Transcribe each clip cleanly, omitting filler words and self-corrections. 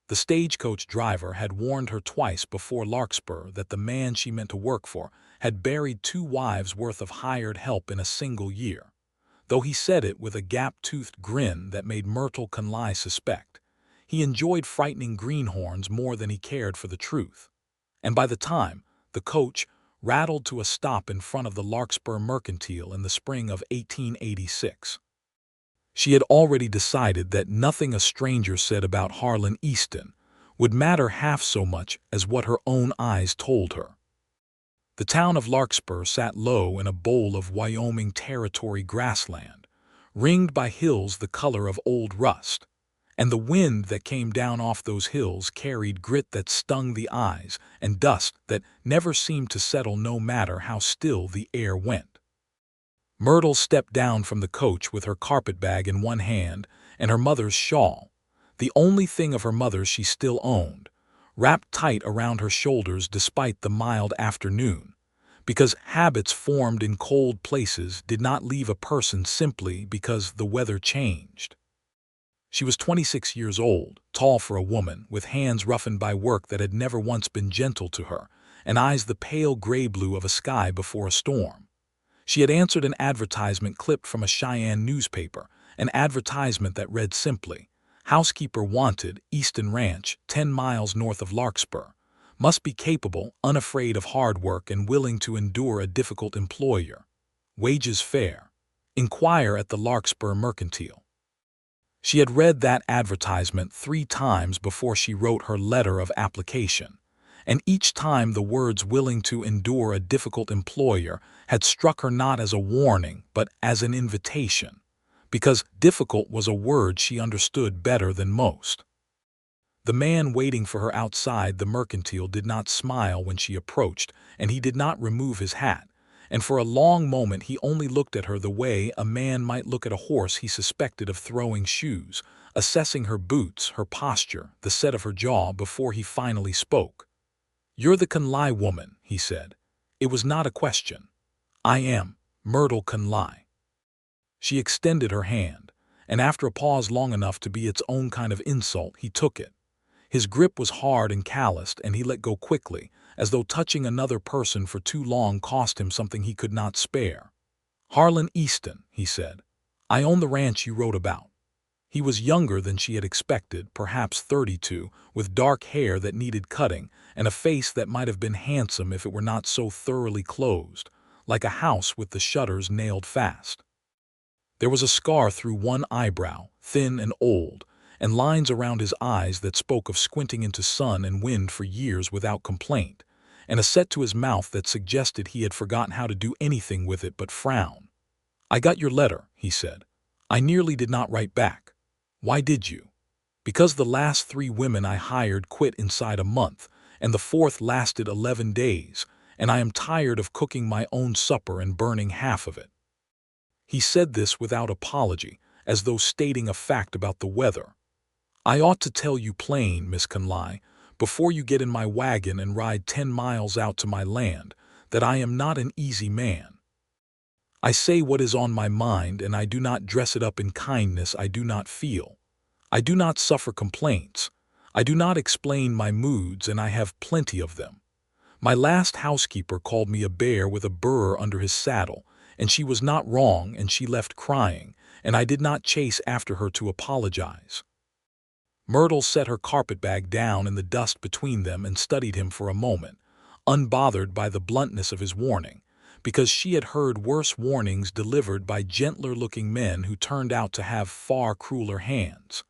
The stagecoach driver had warned her twice before Larkspur that the man she meant to work for had buried 2 wives' worth of hired help in a single year, though he said it with a gap-toothed grin that made Myrtle Conley suspect. He enjoyed frightening greenhorns more than he cared for the truth. And by the time the coach rattled to a stop in front of the Larkspur Mercantile in the spring of 1886, she had already decided that nothing a stranger said about Harlan Easton would matter half so much as what her own eyes told her. The town of Larkspur sat low in a bowl of Wyoming territory grassland, ringed by hills the color of old rust, and the wind that came down off those hills carried grit that stung the eyes and dust that never seemed to settle no matter how still the air went. Myrtle stepped down from the coach with her carpetbag in one hand and her mother's shawl, the only thing of her mother's she still owned, wrapped tight around her shoulders despite the mild afternoon, because habits formed in cold places did not leave a person simply because the weather changed. She was 26 years old, tall for a woman, with hands roughened by work that had never once been gentle to her, and eyes the pale gray blue of a sky before a storm. She had answered an advertisement clipped from a Cheyenne newspaper, an advertisement that read simply, "Housekeeper wanted, Easton Ranch, 10 miles north of Larkspur. Must be capable, unafraid of hard work and willing to endure a difficult employer. Wages fair. Inquire at the Larkspur Mercantile." She had read that advertisement 3 times before she wrote her letter of application, and each time the words "willing to endure a difficult employer" had struck her not as a warning but as an invitation, because difficult was a word she understood better than most. The man waiting for her outside the mercantile did not smile when she approached, and he did not remove his hat, and for a long moment he only looked at her the way a man might look at a horse he suspected of throwing shoes, assessing her boots, her posture, the set of her jaw before he finally spoke. "You're the Conley woman," he said. It was not a question. "I am Myrtle Conley." She extended her hand, and after a pause long enough to be its own kind of insult, he took it. His grip was hard and calloused, and he let go quickly, as though touching another person for too long cost him something he could not spare. "Harlan Easton," he said. "I own the ranch you wrote about." He was younger than she had expected, perhaps 32, with dark hair that needed cutting, and a face that might have been handsome if it were not so thoroughly closed, like a house with the shutters nailed fast. There was a scar through one eyebrow, thin and old, and lines around his eyes that spoke of squinting into sun and wind for years without complaint, and a set to his mouth that suggested he had forgotten how to do anything with it but frown. "I got your letter," he said. "I nearly did not write back." "Why did you?" "Because the last 3 women I hired quit inside a month, and the 4th lasted 11 days, and I am tired of cooking my own supper and burning half of it." He said this without apology, as though stating a fact about the weather. "I ought to tell you plain, Miss Conley, before you get in my wagon and ride 10 miles out to my land, that I am not an easy man. I say what is on my mind, and I do not dress it up in kindness I do not feel. I do not suffer complaints. I do not explain my moods, and I have plenty of them. My last housekeeper called me a bear with a burr under his saddle, and she was not wrong, and she left crying, and I did not chase after her to apologize." Myrtle set her carpetbag down in the dust between them and studied him for a moment, unbothered by the bluntness of his warning, because she had heard worse warnings delivered by gentler-looking men who turned out to have far crueler hands.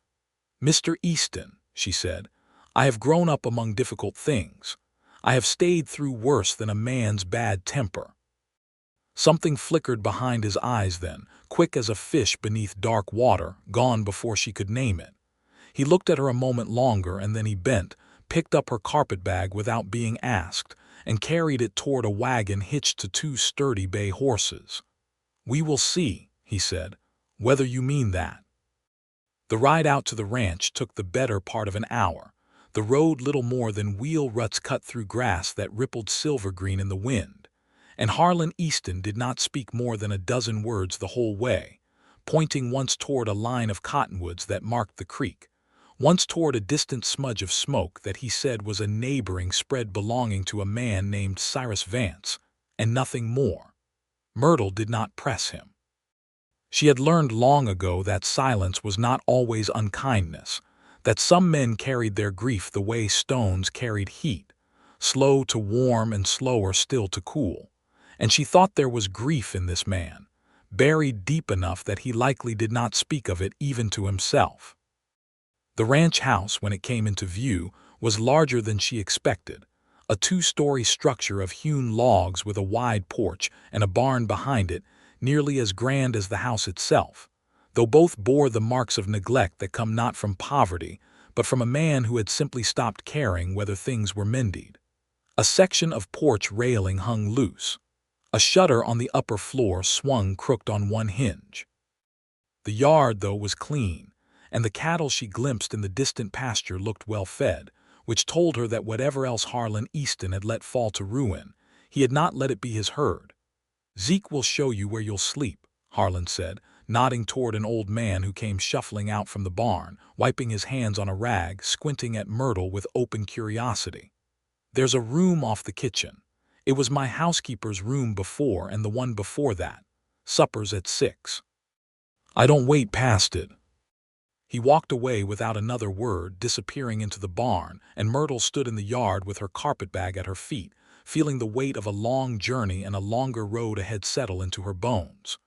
"Mr. Easton," she said, "I have grown up among difficult things. I have stayed through worse than a man's bad temper." Something flickered behind his eyes then, quick as a fish beneath dark water, gone before she could name it. He looked at her a moment longer, and then he bent, picked up her carpetbag without being asked, and carried it toward a wagon hitched to 2 sturdy bay horses. "We will see," he said, "whether you mean that." The ride out to the ranch took the better part of an hour, the road little more than wheel ruts cut through grass that rippled silver-green in the wind, and Harlan Easton did not speak more than a dozen words the whole way, pointing once toward a line of cottonwoods that marked the creek, once toward a distant smudge of smoke that he said was a neighboring spread belonging to a man named Cyrus Vance, and nothing more. Myrtle did not press him. She had learned long ago that silence was not always unkindness, that some men carried their grief the way stones carried heat, slow to warm and slower still to cool, and she thought there was grief in this man, buried deep enough that he likely did not speak of it even to himself. The ranch house, when it came into view, was larger than she expected, a two-story structure of hewn logs with a wide porch and a barn behind it, nearly as grand as the house itself, though both bore the marks of neglect that come not from poverty, but from a man who had simply stopped caring whether things were mended. A section of porch railing hung loose. A shutter on the upper floor swung crooked on one hinge. The yard, though, was clean, and the cattle she glimpsed in the distant pasture looked well fed, which told her that whatever else Harlan Easton had let fall to ruin, he had not let it be his herd. "Zeke will show you where you'll sleep," Harlan said, nodding toward an old man who came shuffling out from the barn, wiping his hands on a rag, squinting at Myrtle with open curiosity. "There's a room off the kitchen. It was my housekeeper's room before and the one before that. Supper's at 6. I don't wait past it." He walked away without another word, disappearing into the barn, and Myrtle stood in the yard with her carpetbag at her feet, feeling the weight of a long journey and a longer road ahead settle into her bones.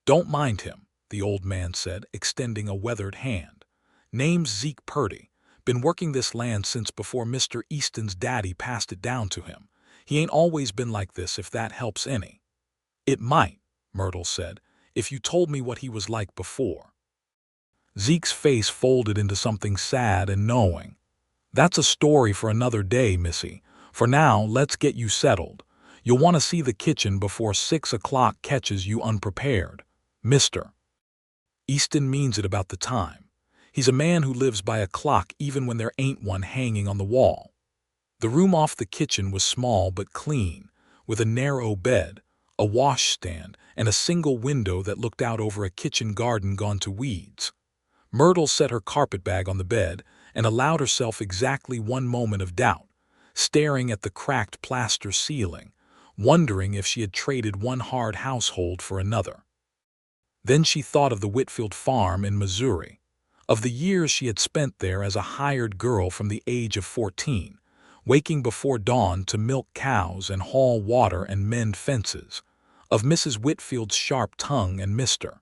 "Don't mind him," the old man said, extending a weathered hand. "Name's Zeke Purdy. Been working this land since before Mr. Easton's daddy passed it down to him. He ain't always been like this, if that helps any." "It might," Myrtle said, "if you told me what he was like before." Zeke's face folded into something sad and knowing. "That's a story for another day, missy. For now, let's get you settled. You'll want to see the kitchen before 6 o'clock catches you unprepared. Mr. Easton means it about the time. He's a man who lives by a clock even when there ain't one hanging on the wall." The room off the kitchen was small but clean, with a narrow bed, a washstand, and a single window that looked out over a kitchen garden gone to weeds. Myrtle set her carpetbag on the bed and allowed herself exactly one moment of doubt, staring at the cracked plaster ceiling, wondering if she had traded one hard household for another. Then she thought of the Whitfield farm in Missouri, of the years she had spent there as a hired girl from the age of 14, waking before dawn to milk cows and haul water and mend fences, of Mrs. Whitfield's sharp tongue and Mr.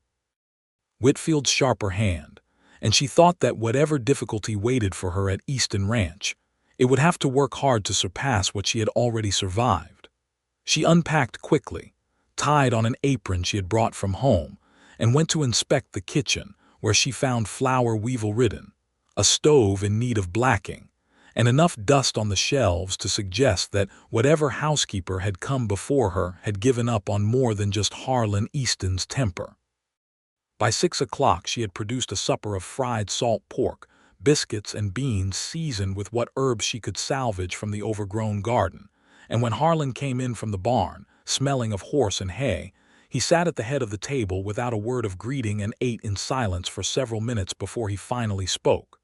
Whitfield's sharper hand, and she thought that whatever difficulty waited for her at Easton Ranch, it would have to work hard to surpass what she had already survived. She unpacked quickly, tied on an apron she had brought from home, and went to inspect the kitchen, where she found flour weevil-ridden, a stove in need of blacking, and enough dust on the shelves to suggest that whatever housekeeper had come before her had given up on more than just Harlan Easton's temper. By 6 o'clock she had produced a supper of fried salt pork, biscuits, and beans seasoned with what herbs she could salvage from the overgrown garden, and when Harlan came in from the barn, smelling of horse and hay, he sat at the head of the table without a word of greeting and ate in silence for several minutes before he finally spoke.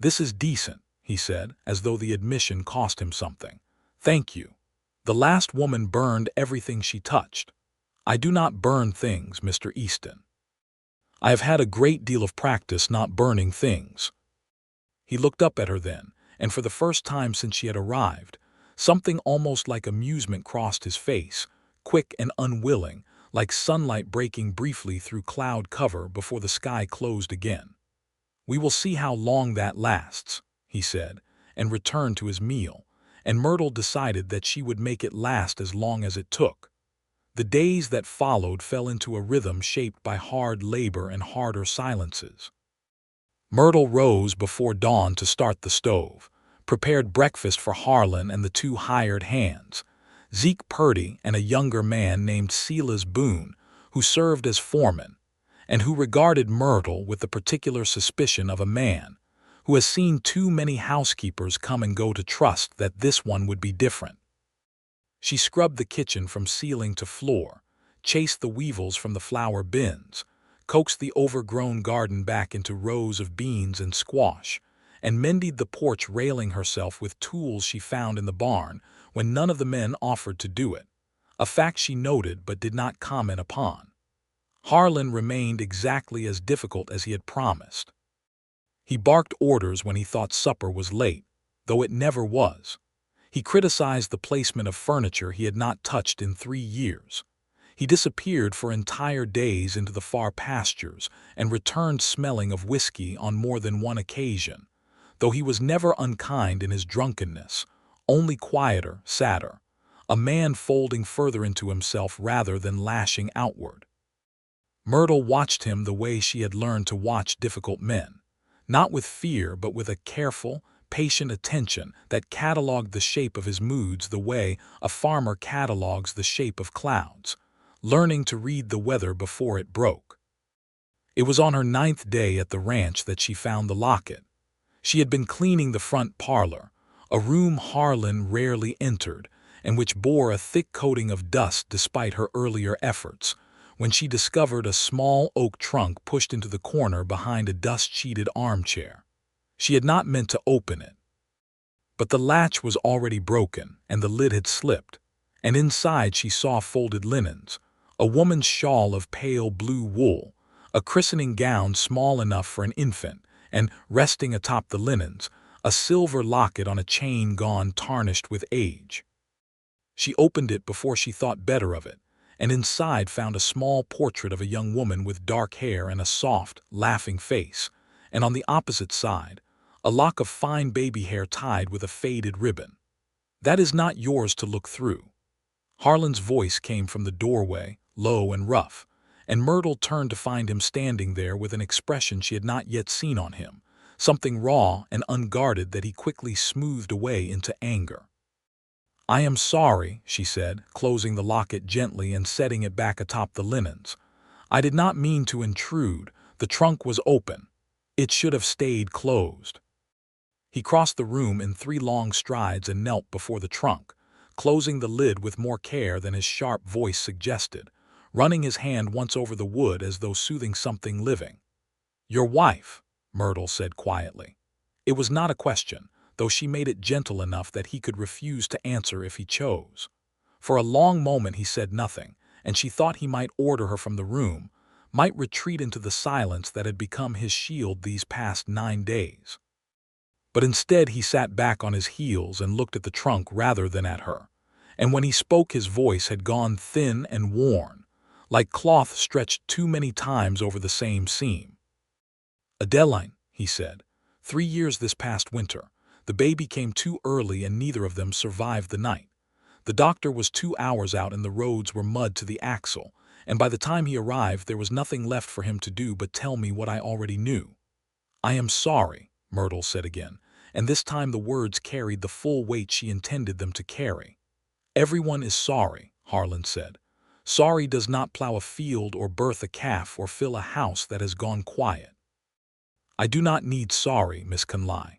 "This is decent," he said, as though the admission cost him something. "Thank you. The last woman burned everything she touched. I do not burn things, Mr. Easton. I have had a great deal of practice not burning things." He looked up at her then, and for the first time since she had arrived, something almost like amusement crossed his face, quick and unwilling, like sunlight breaking briefly through cloud cover before the sky closed again. "We will see how long that lasts," he said, and returned to his meal, and Myrtle decided that she would make it last as long as it took. The days that followed fell into a rhythm shaped by hard labor and harder silences. Myrtle rose before dawn to start the stove, prepared breakfast for Harlan and the two hired hands, Zeke Purdy and a younger man named Silas Boone, who served as foreman, and who regarded Myrtle with the particular suspicion of a man who has seen too many housekeepers come and go to trust that this one would be different. She scrubbed the kitchen from ceiling to floor, chased the weevils from the flour bins, coaxed the overgrown garden back into rows of beans and squash, and mended the porch railing herself with tools she found in the barn when none of the men offered to do it, a fact she noted but did not comment upon. Harlan remained exactly as difficult as he had promised. He barked orders when he thought supper was late, though it never was. He criticized the placement of furniture he had not touched in 3 years. He disappeared for entire days into the far pastures and returned smelling of whiskey on more than one occasion, though he was never unkind in his drunkenness, only quieter, sadder, a man folding further into himself rather than lashing outward. Myrtle watched him the way she had learned to watch difficult men, not with fear but with a careful, patient attention that catalogued the shape of his moods the way a farmer catalogues the shape of clouds, learning to read the weather before it broke. It was on her 9th day at the ranch that she found the locket. She had been cleaning the front parlor, a room Harlan rarely entered, and which bore a thick coating of dust despite her earlier efforts, when she discovered a small oak trunk pushed into the corner behind a dust-sheeted armchair. She had not meant to open it. But the latch was already broken, and the lid had slipped, and inside she saw folded linens, a woman's shawl of pale blue wool, a christening gown small enough for an infant, and, resting atop the linens, a silver locket on a chain gone tarnished with age. She opened it before she thought better of it, and inside found a small portrait of a young woman with dark hair and a soft, laughing face, and on the opposite side, a lock of fine baby hair tied with a faded ribbon. "That is not yours to look through." Harlan's voice came from the doorway, low and rough, and Myrtle turned to find him standing there with an expression she had not yet seen on him, something raw and unguarded that he quickly smoothed away into anger. "I am sorry," she said, closing the locket gently and setting it back atop the linens. "I did not mean to intrude. The trunk was open. It should have stayed closed." He crossed the room in 3 long strides and knelt before the trunk, closing the lid with more care than his sharp voice suggested, running his hand once over the wood as though soothing something living. "Your wife," Myrtle said quietly. It was not a question, though she made it gentle enough that he could refuse to answer if he chose. For a long moment he said nothing, and she thought he might order her from the room, might retreat into the silence that had become his shield these past 9 days. But instead he sat back on his heels and looked at the trunk rather than at her, and when he spoke his voice had gone thin and worn, like cloth stretched too many times over the same seam. "Adeline," he said, 3 years this past winter. The baby came too early and neither of them survived the night. The doctor was 2 hours out and the roads were mud to the axle, and by the time he arrived there was nothing left for him to do but tell me what I already knew." "I am sorry," Myrtle said again, and this time the words carried the full weight she intended them to carry. "Everyone is sorry," Harlan said. "Sorry does not plow a field or birth a calf or fill a house that has gone quiet." "I do not need sorry, Miss Conley.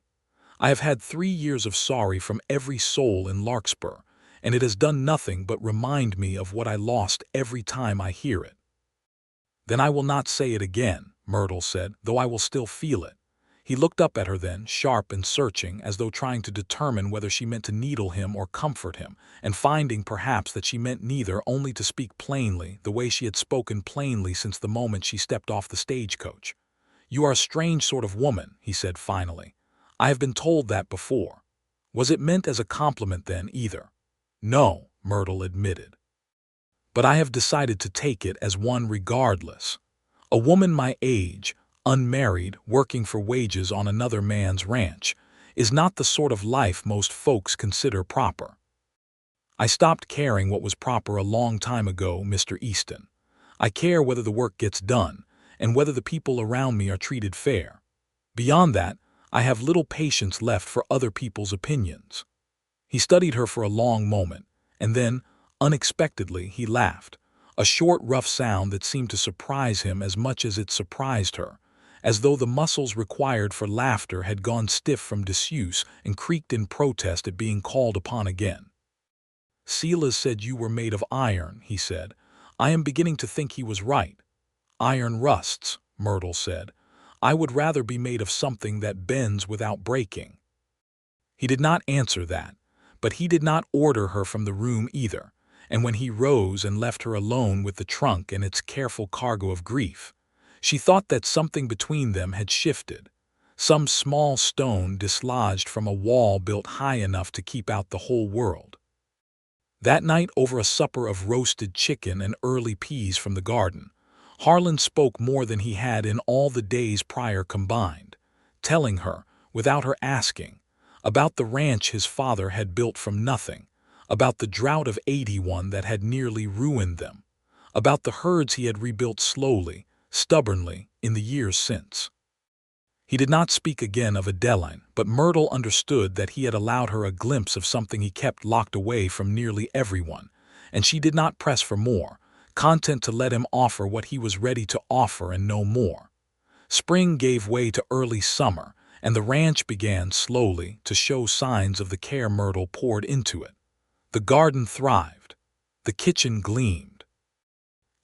I have had 3 years of sorry from every soul in Larkspur, and it has done nothing but remind me of what I lost every time I hear it." "Then I will not say it again," Myrtle said, "though I will still feel it." He looked up at her then, sharp and searching, as though trying to determine whether she meant to needle him or comfort him, and finding perhaps that she meant neither, only to speak plainly, the way she had spoken plainly since the moment she stepped off the stagecoach. "You are a strange sort of woman," he said finally. "I have been told that before." "Was it meant as a compliment then, either?" "No," Myrtle admitted. "But I have decided to take it as one regardless. A woman my age, unmarried, working for wages on another man's ranch, is not the sort of life most folks consider proper. I stopped caring what was proper a long time ago, Mr. Easton. I care whether the work gets done, and whether the people around me are treated fair. Beyond that, I have little patience left for other people's opinions." He studied her for a long moment, and then, unexpectedly, he laughed, a short, rough sound that seemed to surprise him as much as it surprised her, as though the muscles required for laughter had gone stiff from disuse and creaked in protest at being called upon again. "Silas said you were made of iron," he said. "I am beginning to think he was right." "Iron rusts," Myrtle said. I would rather be made of something that bends without breaking." He did not answer that, but he did not order her from the room either, and when he rose and left her alone with the trunk and its careful cargo of grief, she thought that something between them had shifted. Some small stone dislodged from a wall built high enough to keep out the whole world. That night, over a supper of roasted chicken and early peas from the garden, Harlan spoke more than he had in all the days prior combined, telling her, without her asking, about the ranch his father had built from nothing, about the drought of '81 that had nearly ruined them, about the herds he had rebuilt slowly, stubbornly, in the years since. He did not speak again of Adeline, but Myrtle understood that he had allowed her a glimpse of something he kept locked away from nearly everyone, and she did not press for more, content to let him offer what he was ready to offer and no more. Spring gave way to early summer, and the ranch began slowly to show signs of the care Myrtle poured into it. The garden thrived. The kitchen gleamed.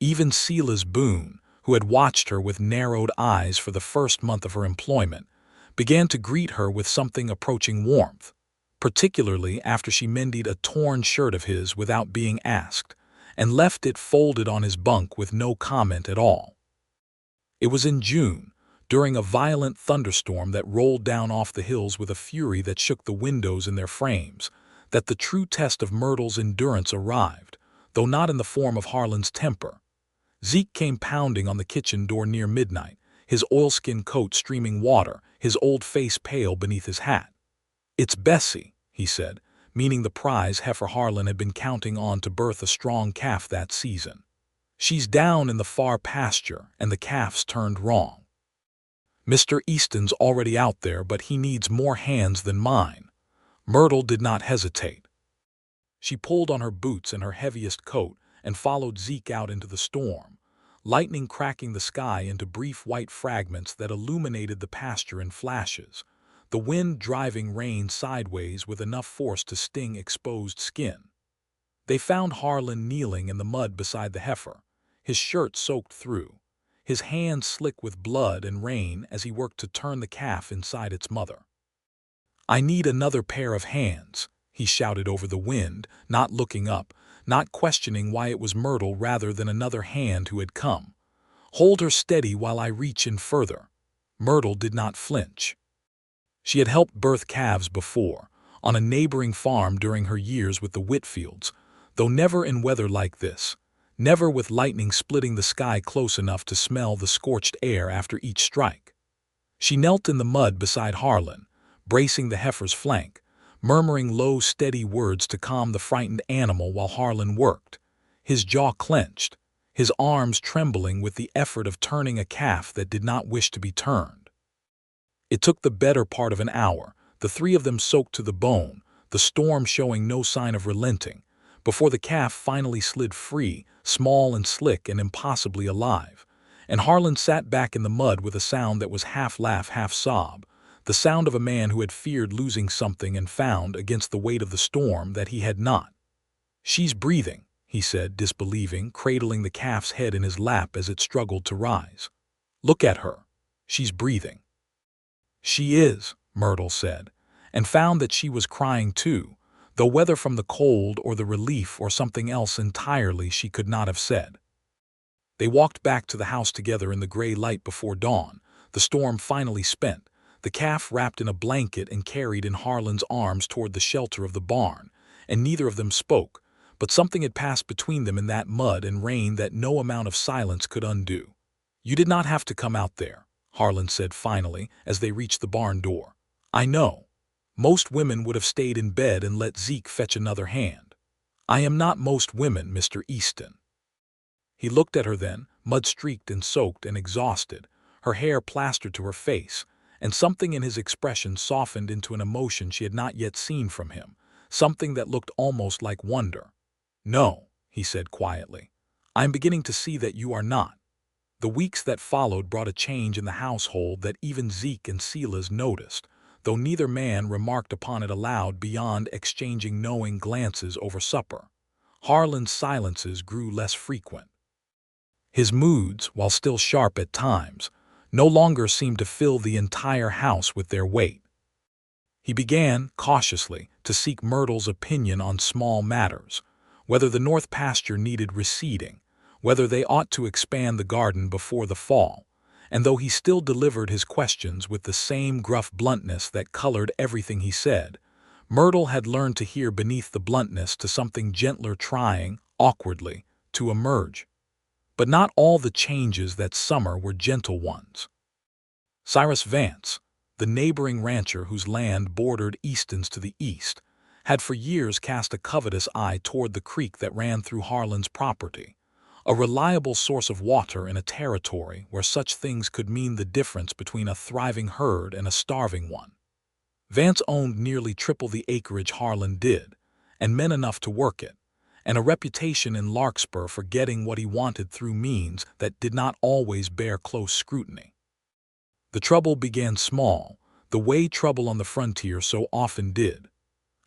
Even Sela's Boone, who had watched her with narrowed eyes for the first month of her employment, began to greet her with something approaching warmth, particularly after she mended a torn shirt of his without being asked, and left it folded on his bunk with no comment at all. It was in June, during a violent thunderstorm that rolled down off the hills with a fury that shook the windows in their frames, that the true test of Myrtle's endurance arrived, though not in the form of Harlan's temper. Zeke came pounding on the kitchen door near midnight, his oilskin coat streaming water, his old face pale beneath his hat. "It's Bessie," he said, meaning the prize heifer Harlan had been counting on to birth a strong calf that season. "She's down in the far pasture, and the calf's turned wrong. Mr. Easton's already out there, but he needs more hands than mine." Myrtle did not hesitate. She pulled on her boots and her heaviest coat and followed Zeke out into the storm, lightning cracking the sky into brief white fragments that illuminated the pasture in flashes, the wind driving rain sideways with enough force to sting exposed skin. They found Harlan kneeling in the mud beside the heifer, his shirt soaked through, his hands slick with blood and rain as he worked to turn the calf inside its mother. "I need another pair of hands," he shouted over the wind, not looking up, not questioning why it was Myrtle rather than another hand who had come. "Hold her steady while I reach in further." Myrtle did not flinch. She had helped birth calves before, on a neighboring farm during her years with the Whitfields, though never in weather like this, never with lightning splitting the sky close enough to smell the scorched air after each strike. She knelt in the mud beside Harlan, bracing the heifer's flank, murmuring low, steady words to calm the frightened animal while Harlan worked, his jaw clenched, his arms trembling with the effort of turning a calf that did not wish to be turned. It took the better part of an hour, the three of them soaked to the bone, the storm showing no sign of relenting, before the calf finally slid free, small and slick and impossibly alive, and Harlan sat back in the mud with a sound that was half laugh, half sob, the sound of a man who had feared losing something and found, against the weight of the storm, that he had not. "She's breathing," he said, disbelieving, cradling the calf's head in his lap as it struggled to rise. "Look at her. She's breathing." "She is," Myrtle said, and found that she was crying too, though whether from the cold or the relief or something else entirely she could not have said. They walked back to the house together in the gray light before dawn, the storm finally spent, the calf wrapped in a blanket and carried in Harlan's arms toward the shelter of the barn, and neither of them spoke, but something had passed between them in that mud and rain that no amount of silence could undo. "You did not have to come out there," Harlan said finally as they reached the barn door. "I know. Most women would have stayed in bed and let Zeke fetch another hand. I am not most women, Mr. Easton." He looked at her then, mud-streaked and soaked and exhausted, her hair plastered to her face, and something in his expression softened into an emotion she had not yet seen from him, something that looked almost like wonder. "No," he said quietly. "I am beginning to see that you are not." The weeks that followed brought a change in the household that even Zeke and Sela's noticed, though neither man remarked upon it aloud beyond exchanging knowing glances over supper. Harlan's silences grew less frequent. His moods, while still sharp at times, no longer seemed to fill the entire house with their weight. He began, cautiously, to seek Myrtle's opinion on small matters, whether the north pasture needed reseeding, whether they ought to expand the garden before the fall, and though he still delivered his questions with the same gruff bluntness that colored everything he said, Myrtle had learned to hear beneath the bluntness to something gentler trying, awkwardly, to emerge. But not all the changes that summer were gentle ones. Cyrus Vance, the neighboring rancher whose land bordered Easton's to the east, had for years cast a covetous eye toward the creek that ran through Harlan's property, a reliable source of water in a territory where such things could mean the difference between a thriving herd and a starving one. Vance owned nearly triple the acreage Harlan did, and men enough to work it, and a reputation in Larkspur for getting what he wanted through means that did not always bear close scrutiny. The trouble began small, the way trouble on the frontier so often did.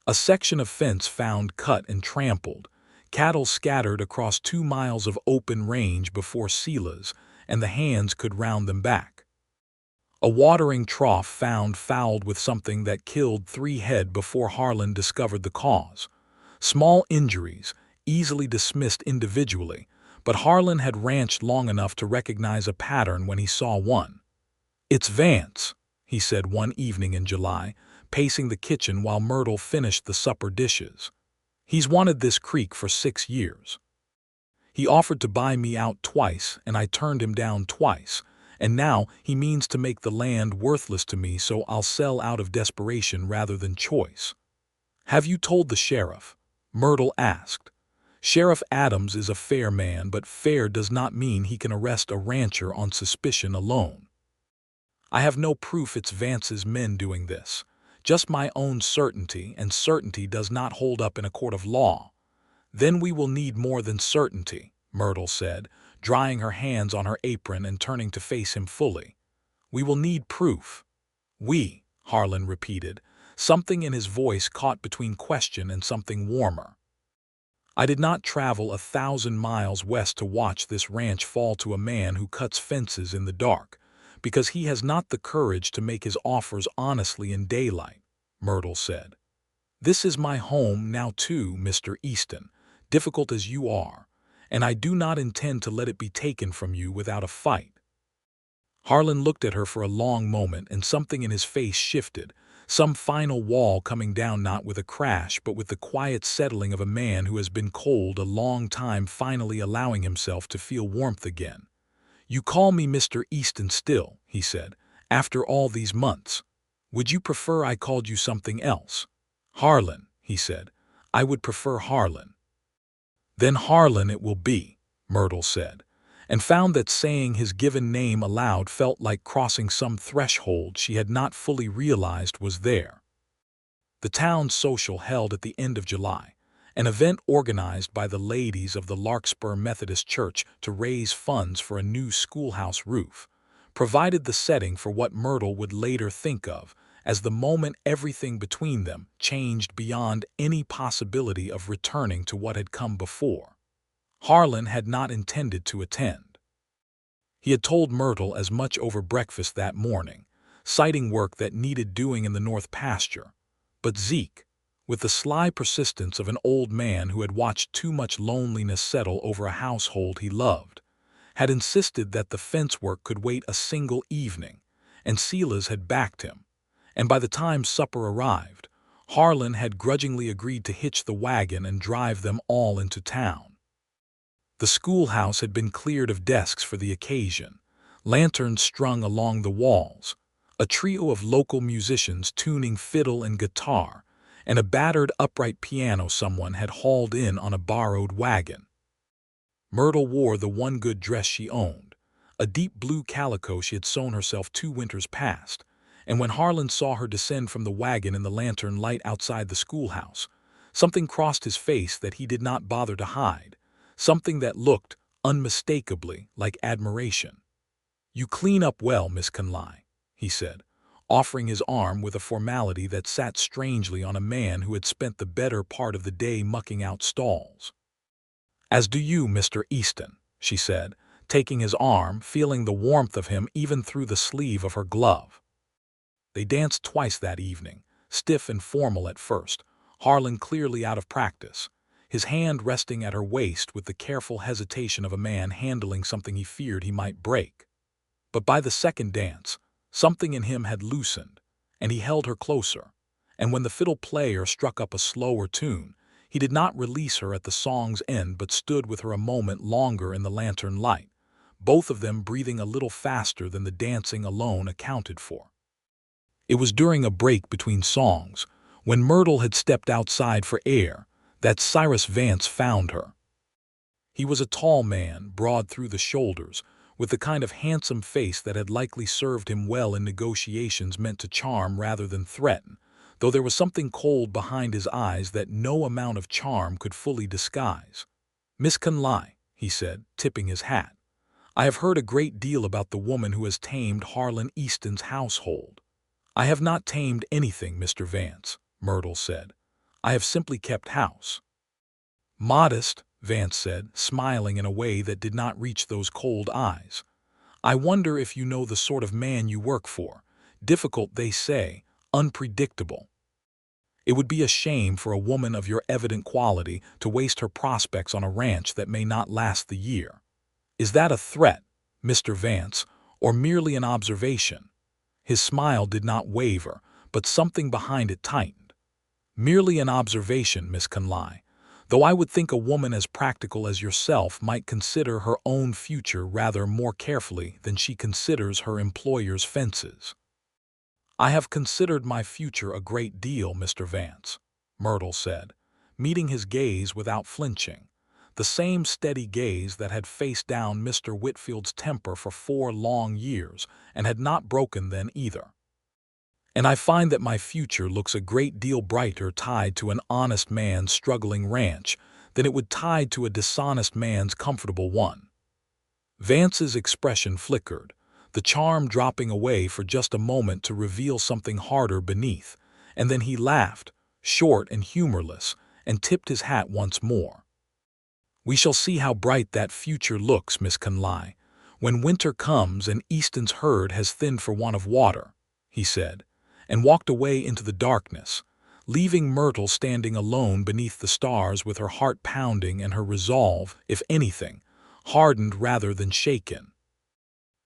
A section of fence found cut and trampled, cattle scattered across 2 miles of open range before Sela's, and the hands could round them back. A watering trough found fouled with something that killed 3 head before Harlan discovered the cause. Small injuries, easily dismissed individually, but Harlan had ranched long enough to recognize a pattern when he saw one. "It's Vance," he said one evening in July, pacing the kitchen while Myrtle finished the supper dishes. "He's wanted this creek for 6 years. He offered to buy me out twice, and I turned him down twice, and now he means to make the land worthless to me, so I'll sell out of desperation rather than choice." "Have you told the sheriff?" Myrtle asked. "Sheriff Adams is a fair man, but fair does not mean he can arrest a rancher on suspicion alone. I have no proof it's Vance's men doing this, just my own certainty, and certainty does not hold up in a court of law." "Then we will need more than certainty," Myrtle said, drying her hands on her apron and turning to face him fully. "We will need proof." "We," Harlan repeated, something in his voice caught between question and something warmer. "I did not travel 1,000 miles west to watch this ranch fall to a man who cuts fences in the dark, because he has not the courage to make his offers honestly in daylight," Myrtle said. "This is my home now too, Mr. Easton, difficult as you are, and I do not intend to let it be taken from you without a fight." Harlan looked at her for a long moment, and something in his face shifted, some final wall coming down, not with a crash but with the quiet settling of a man who has been cold a long time finally allowing himself to feel warmth again. "You call me Mr. Easton still," he said, "after all these months. Would you prefer I called you something else?" "Harlan," he said. "I would prefer Harlan." "Then Harlan it will be," Myrtle said, and found that saying his given name aloud felt like crossing some threshold she had not fully realized was there. The town social held at the end of July, an event organized by the ladies of the Larkspur Methodist Church to raise funds for a new schoolhouse roof, provided the setting for what Myrtle would later think of as the moment everything between them changed beyond any possibility of returning to what had come before. Harlan had not intended to attend. He had told Myrtle as much over breakfast that morning, citing work that needed doing in the north pasture, but Zeke, with the sly persistence of an old man who had watched too much loneliness settle over a household he loved, had insisted that the fence work could wait a single evening, and Sela's had backed him, and by the time supper arrived, Harlan had grudgingly agreed to hitch the wagon and drive them all into town. The schoolhouse had been cleared of desks for the occasion, lanterns strung along the walls, a trio of local musicians tuning fiddle and guitar, and a battered upright piano someone had hauled in on a borrowed wagon. Myrtle wore the one good dress she owned, a deep blue calico she had sewn herself 2 winters past, and when Harlan saw her descend from the wagon in the lantern light outside the schoolhouse, something crossed his face that he did not bother to hide, something that looked, unmistakably, like admiration. "You clean up well, Miss Conley," he said, offering his arm with a formality that sat strangely on a man who had spent the better part of the day mucking out stalls. "As do you, Mr. Easton," she said, taking his arm, feeling the warmth of him even through the sleeve of her glove. They danced twice that evening, stiff and formal at first, Harlan clearly out of practice, his hand resting at her waist with the careful hesitation of a man handling something he feared he might break. But by the second dance, something in him had loosened, and he held her closer, and when the fiddle player struck up a slower tune, he did not release her at the song's end but stood with her a moment longer in the lantern light, both of them breathing a little faster than the dancing alone accounted for. It was during a break between songs, when Myrtle had stepped outside for air, that Cyrus Vance found her. He was a tall man, broad through the shoulders, with the kind of handsome face that had likely served him well in negotiations meant to charm rather than threaten, though there was something cold behind his eyes that no amount of charm could fully disguise. "Miss Conley," he said, tipping his hat, "I have heard a great deal about the woman who has tamed Harlan Easton's household." "I have not tamed anything, Mr. Vance," Myrtle said. "I have simply kept house." "Modest," Vance said, smiling in a way that did not reach those cold eyes. "I wonder if you know the sort of man you work for. Difficult, they say, unpredictable. It would be a shame for a woman of your evident quality to waste her prospects on a ranch that may not last the year. Is that a threat, Mr. Vance, or merely an observation?" His smile did not waver, but something behind it tightened. "Merely an observation, Miss Conley, though I would think a woman as practical as yourself might consider her own future rather more carefully than she considers her employer's fences." "I have considered my future a great deal, Mr. Vance," Myrtle said, meeting his gaze without flinching, the same steady gaze that had faced down Mr. Whitfield's temper for 4 long years and had not broken then either. "And I find that my future looks a great deal brighter tied to an honest man's struggling ranch than it would tied to a dishonest man's comfortable one." Vance's expression flickered, the charm dropping away for just a moment to reveal something harder beneath, and then he laughed, short and humorless, and tipped his hat once more. "We shall see how bright that future looks, Miss Conley, when winter comes and Easton's herd has thinned for want of water," he said, and walked away into the darkness, leaving Myrtle standing alone beneath the stars with her heart pounding and her resolve, if anything, hardened rather than shaken.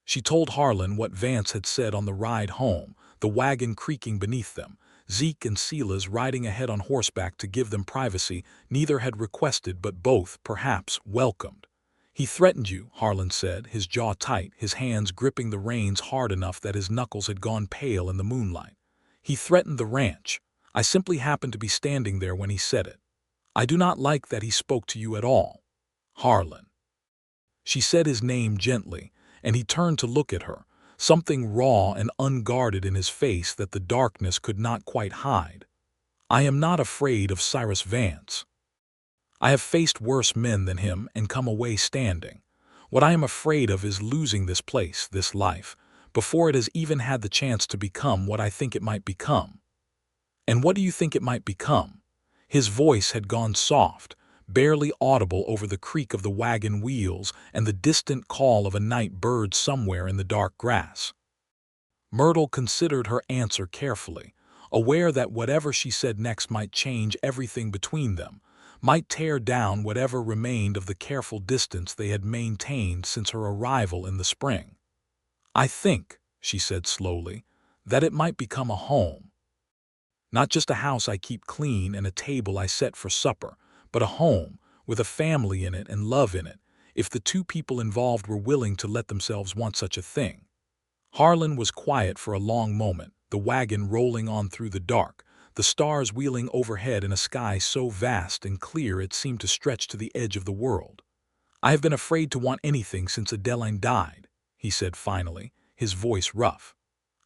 She told Harlan what Vance had said on the ride home, the wagon creaking beneath them, Zeke and Silas riding ahead on horseback to give them privacy neither had requested but both, perhaps, welcomed. "He threatened you," Harlan said, his jaw tight, his hands gripping the reins hard enough that his knuckles had gone pale in the moonlight. "He threatened the ranch. I simply happened to be standing there when he said it. I do not like that he spoke to you at all, Harlan." She said his name gently, and he turned to look at her, something raw and unguarded in his face that the darkness could not quite hide. "I am not afraid of Cyrus Vance. I have faced worse men than him and come away standing. What I am afraid of is losing this place, this life, before it has even had the chance to become what I think it might become." "And what do you think it might become?" His voice had gone soft, barely audible over the creak of the wagon wheels and the distant call of a night bird somewhere in the dark grass. Myrtle considered her answer carefully, aware that whatever she said next might change everything between them, might tear down whatever remained of the careful distance they had maintained since her arrival in the spring. "I think," she said slowly, "that it might become a home. Not just a house I keep clean and a table I set for supper, but a home, with a family in it and love in it, if the two people involved were willing to let themselves want such a thing." Harlan was quiet for a long moment, the wagon rolling on through the dark, the stars wheeling overhead in a sky so vast and clear it seemed to stretch to the edge of the world. "I have been afraid to want anything since Adeline died," he said finally, his voice rough.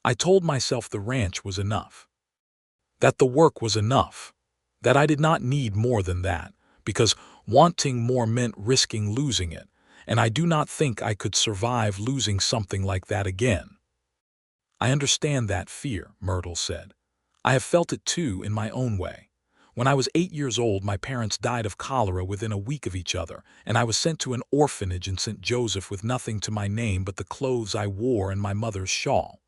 "I told myself the ranch was enough. That the work was enough. That I did not need more than that, because wanting more meant risking losing it, and I do not think I could survive losing something like that again." "I understand that fear," Myrtle said. "I have felt it too in my own way. When I was 8 years old, my parents died of cholera within a week of each other, and I was sent to an orphanage in St. Joseph with nothing to my name but the clothes I wore and my mother's shawl.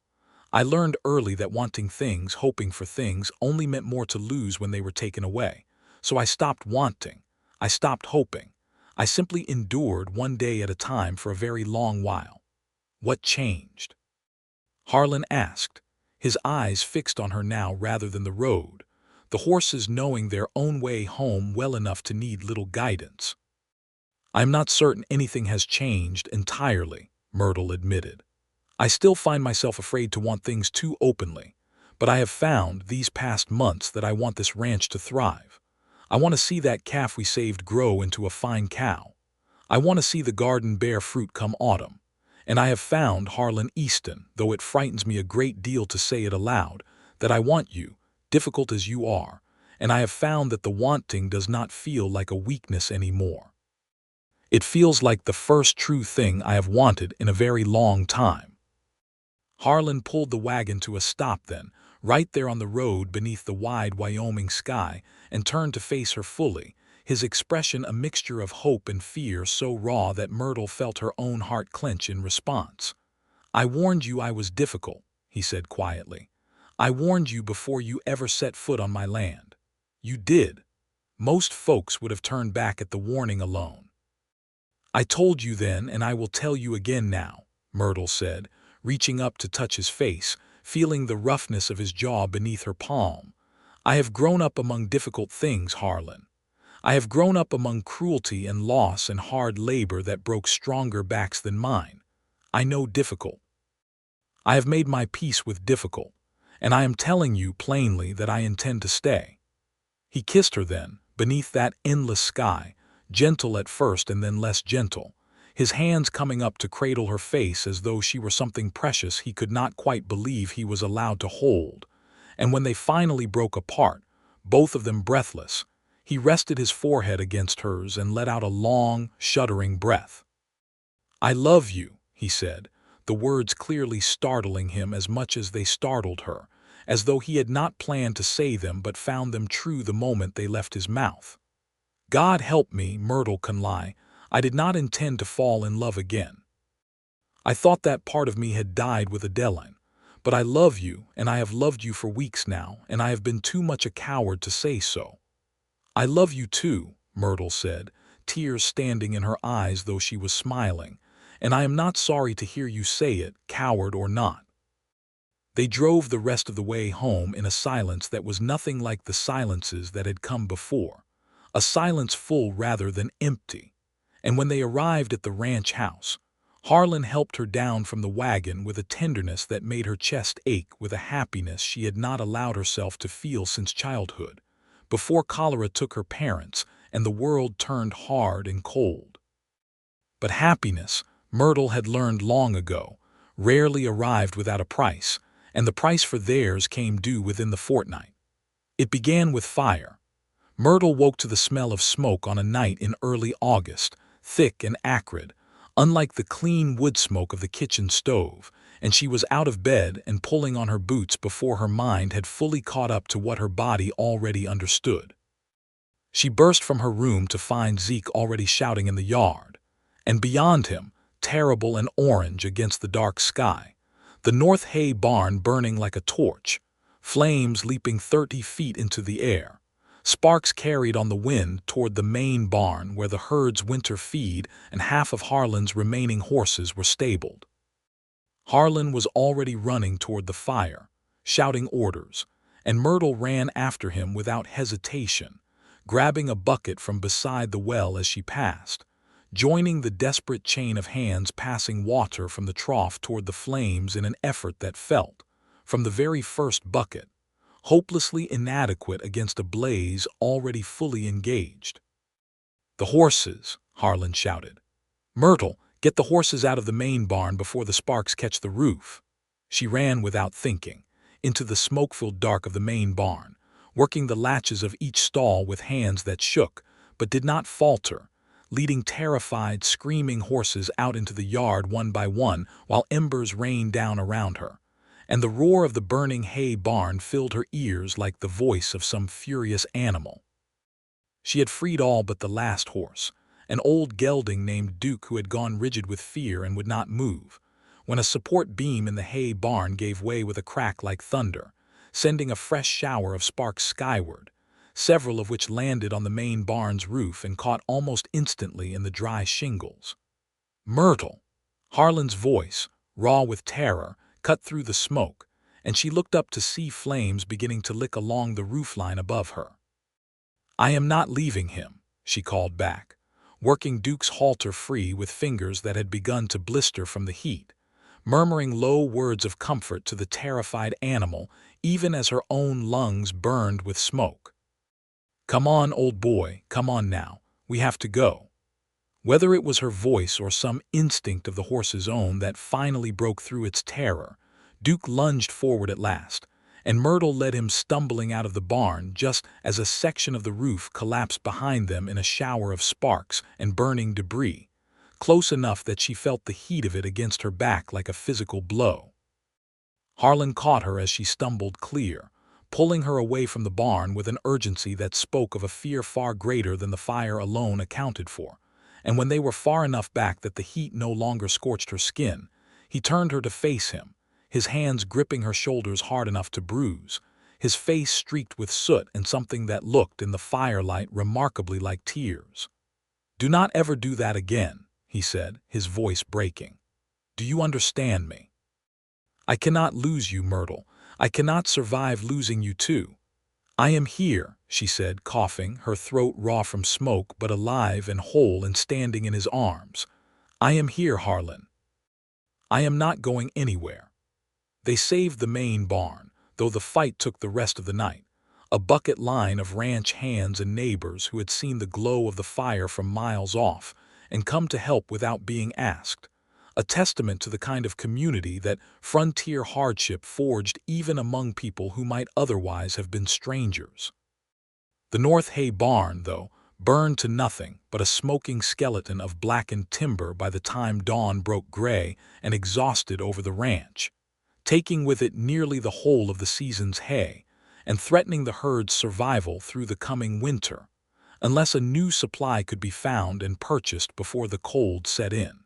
I learned early that wanting things, hoping for things, only meant more to lose when they were taken away. So I stopped wanting. I stopped hoping. I simply endured one day at a time for a very long while. What changed? Harlan asked, his eyes fixed on her now rather than the road, the horses knowing their own way home well enough to need little guidance. I'm not certain anything has changed entirely, Myrtle admitted. I still find myself afraid to want things too openly, but I have found these past months that I want this ranch to thrive. I want to see that calf we saved grow into a fine cow. I want to see the garden bear fruit come autumn. And I have found, Harlan Easton, though it frightens me a great deal to say it aloud, that I want you, difficult as you are, and I have found that the wanting does not feel like a weakness anymore. It feels like the first true thing I have wanted in a very long time. Harlan pulled the wagon to a stop then, right there on the road beneath the wide Wyoming sky, and turned to face her fully, his expression a mixture of hope and fear so raw that Myrtle felt her own heart clench in response. I warned you I was difficult, he said quietly. I warned you before you ever set foot on my land. You did. Most folks would have turned back at the warning alone. I told you then, and I will tell you again now, Myrtle said, reaching up to touch his face, feeling the roughness of his jaw beneath her palm. I have grown up among difficult things, Harlan. I have grown up among cruelty and loss and hard labor that broke stronger backs than mine. I know difficult. I have made my peace with difficult, and I am telling you plainly that I intend to stay. He kissed her then, beneath that endless sky, gentle at first and then less gentle, his hands coming up to cradle her face as though she were something precious he could not quite believe he was allowed to hold. And when they finally broke apart, both of them breathless, he rested his forehead against hers and let out a long, shuddering breath. I love you, he said, the words clearly startling him as much as they startled her, as though he had not planned to say them but found them true the moment they left his mouth. God help me, Myrtle Conley, I did not intend to fall in love again. I thought that part of me had died with Adeline, but I love you, and I have loved you for weeks now, and I have been too much a coward to say so. I love you too, Myrtle said, tears standing in her eyes though she was smiling, and I am not sorry to hear you say it, coward or not. They drove the rest of the way home in a silence that was nothing like the silences that had come before, a silence full rather than empty. And when they arrived at the ranch house, Harlan helped her down from the wagon with a tenderness that made her chest ache with a happiness she had not allowed herself to feel since childhood, before cholera took her parents and the world turned hard and cold. But happiness, Myrtle had learned long ago, rarely arrived without a price, and the price for theirs came due within the fortnight. It began with fire. Myrtle woke to the smell of smoke on a night in early August, thick and acrid, unlike the clean wood smoke of the kitchen stove, and she was out of bed and pulling on her boots before her mind had fully caught up to what her body already understood. She burst from her room to find Zeke already shouting in the yard, and beyond him, terrible and orange against the dark sky, the North Hay barn burning like a torch, flames leaping 30 feet into the air, sparks carried on the wind toward the main barn where the herd's winter feed and half of Harlan's remaining horses were stabled. Harlan was already running toward the fire, shouting orders, and Myrtle ran after him without hesitation, grabbing a bucket from beside the well as she passed, joining the desperate chain of hands passing water from the trough toward the flames in an effort that felt, from the very first bucket, hopelessly inadequate against a blaze already fully engaged. "The horses!" Harlan shouted. "Myrtle, get the horses out of the main barn before the sparks catch the roof." She ran without thinking, into the smoke-filled dark of the main barn, working the latches of each stall with hands that shook, but did not falter, leading terrified, screaming horses out into the yard one by one while embers rained down around her. and the roar of the burning hay barn filled her ears like the voice of some furious animal. She had freed all but the last horse, an old gelding named Duke who had gone rigid with fear and would not move, when a support beam in the hay barn gave way with a crack like thunder, sending a fresh shower of sparks skyward, several of which landed on the main barn's roof and caught almost instantly in the dry shingles. "Myrtle!" Harlan's voice, raw with terror, cut through the smoke, and she looked up to see flames beginning to lick along the roofline above her. "I am not leaving him," she called back, working Duke's halter free with fingers that had begun to blister from the heat, murmuring low words of comfort to the terrified animal even as her own lungs burned with smoke. "Come on, old boy, come on now, we have to go." Whether it was her voice or some instinct of the horse's own that finally broke through its terror, Duke lunged forward at last, and Myrtle led him stumbling out of the barn just as a section of the roof collapsed behind them in a shower of sparks and burning debris, close enough that she felt the heat of it against her back like a physical blow. Harlan caught her as she stumbled clear, pulling her away from the barn with an urgency that spoke of a fear far greater than the fire alone accounted for, and when they were far enough back that the heat no longer scorched her skin, he turned her to face him, his hands gripping her shoulders hard enough to bruise, his face streaked with soot and something that looked in the firelight remarkably like tears. "Do not ever do that again," he said, his voice breaking. "Do you understand me? I cannot lose you, Myrtle. I cannot survive losing you too. I am here," she said, coughing, her throat raw from smoke but alive and whole and standing in his arms. "I am here, Harlan. I am not going anywhere." They saved the main barn, though the fight took the rest of the night. A bucket line of ranch hands and neighbors who had seen the glow of the fire from miles off and come to help without being asked. A testament to the kind of community that frontier hardship forged even among people who might otherwise have been strangers. The North Hay barn, though, burned to nothing but a smoking skeleton of blackened timber by the time dawn broke gray and exhausted over the ranch, taking with it nearly the whole of the season's hay and threatening the herd's survival through the coming winter, unless a new supply could be found and purchased before the cold set in.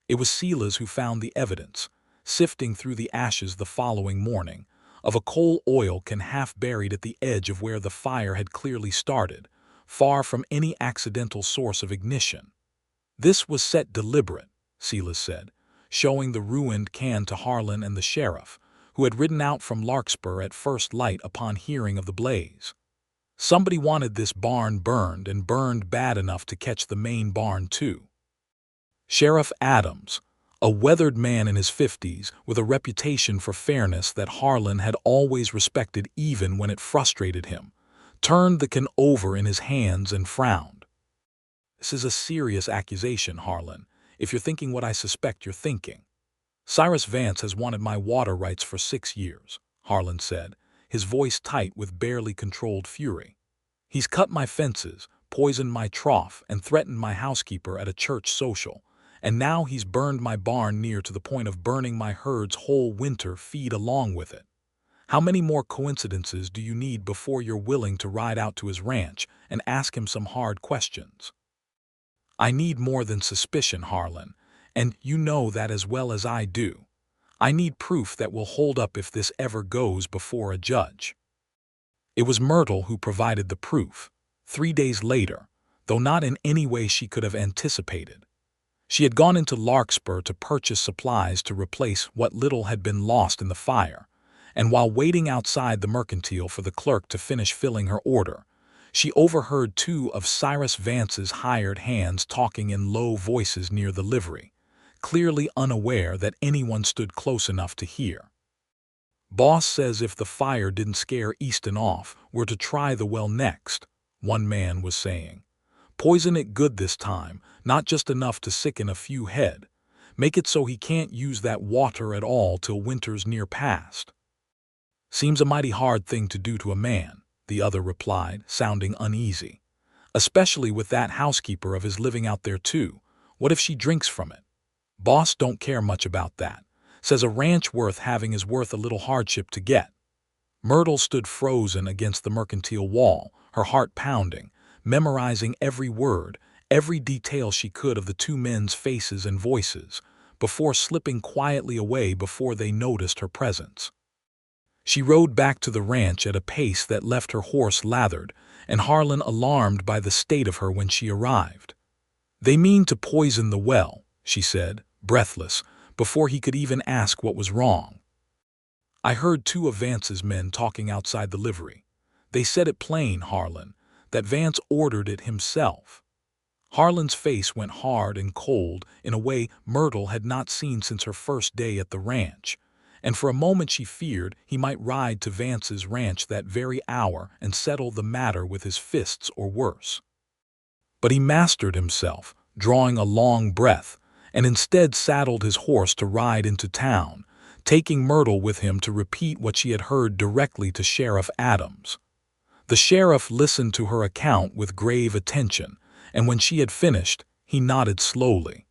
It was Silas who found the evidence, sifting through the ashes the following morning, of a coal oil can half buried at the edge of where the fire had clearly started, far from any accidental source of ignition. "This was set deliberate," Silas said, showing the ruined can to Harlan and the sheriff, who had ridden out from Larkspur at first light upon hearing of the blaze. "Somebody wanted this barn burned and burned bad enough to catch the main barn too." Sheriff Adams, a weathered man in his 50s with a reputation for fairness that Harlan had always respected even when it frustrated him, turned the can over in his hands and frowned. "This is a serious accusation, Harlan, if you're thinking what I suspect you're thinking. Cyrus Vance has wanted my water rights for 6 years, Harlan said, his voice tight with barely controlled fury. "He's cut my fences, poisoned my trough, and threatened my housekeeper at a church social. And now he's burned my barn near to the point of burning my herd's whole winter feed along with it. How many more coincidences do you need before you're willing to ride out to his ranch and ask him some hard questions?" "I need more than suspicion, Harlan, and you know that as well as I do. I need proof that will hold up if this ever goes before a judge." It was Myrtle who provided the proof, 3 days later, though not in any way she could have anticipated. She had gone into Larkspur to purchase supplies to replace what little had been lost in the fire, and while waiting outside the mercantile for the clerk to finish filling her order, she overheard 2 of Cyrus Vance's hired hands talking in low voices near the livery, clearly unaware that anyone stood close enough to hear. "Boss says if the fire didn't scare Easton off, we're to try the well next," one man was saying. "Poison it good this time, not just enough to sicken a few head. Make it so he can't use that water at all till winter's near past." "Seems a mighty hard thing to do to a man," the other replied, sounding uneasy. "Especially with that housekeeper of his living out there too. What if she drinks from it?" "Boss don't care much about that. Says a ranch worth having is worth a little hardship to get. Myrtle stood frozen against the mercantile wall, her heart pounding, memorizing every word, every detail she could of the two men's faces and voices, before slipping quietly away before they noticed her presence. She rode back to the ranch at a pace that left her horse lathered, and Harlan alarmed by the state of her when she arrived. "They mean to poison the well," she said, breathless, before he could even ask what was wrong. "I heard two of Vance's men talking outside the livery. They said it plain, Harlan, that Vance ordered it himself." Harlan's face went hard and cold in a way Myrtle had not seen since her first day at the ranch, and for a moment she feared he might ride to Vance's ranch that very hour and settle the matter with his fists or worse. But he mastered himself, drawing a long breath, and instead saddled his horse to ride into town, taking Myrtle with him to repeat what she had heard directly to Sheriff Adams. The sheriff listened to her account with grave attention, and when she had finished, he nodded slowly.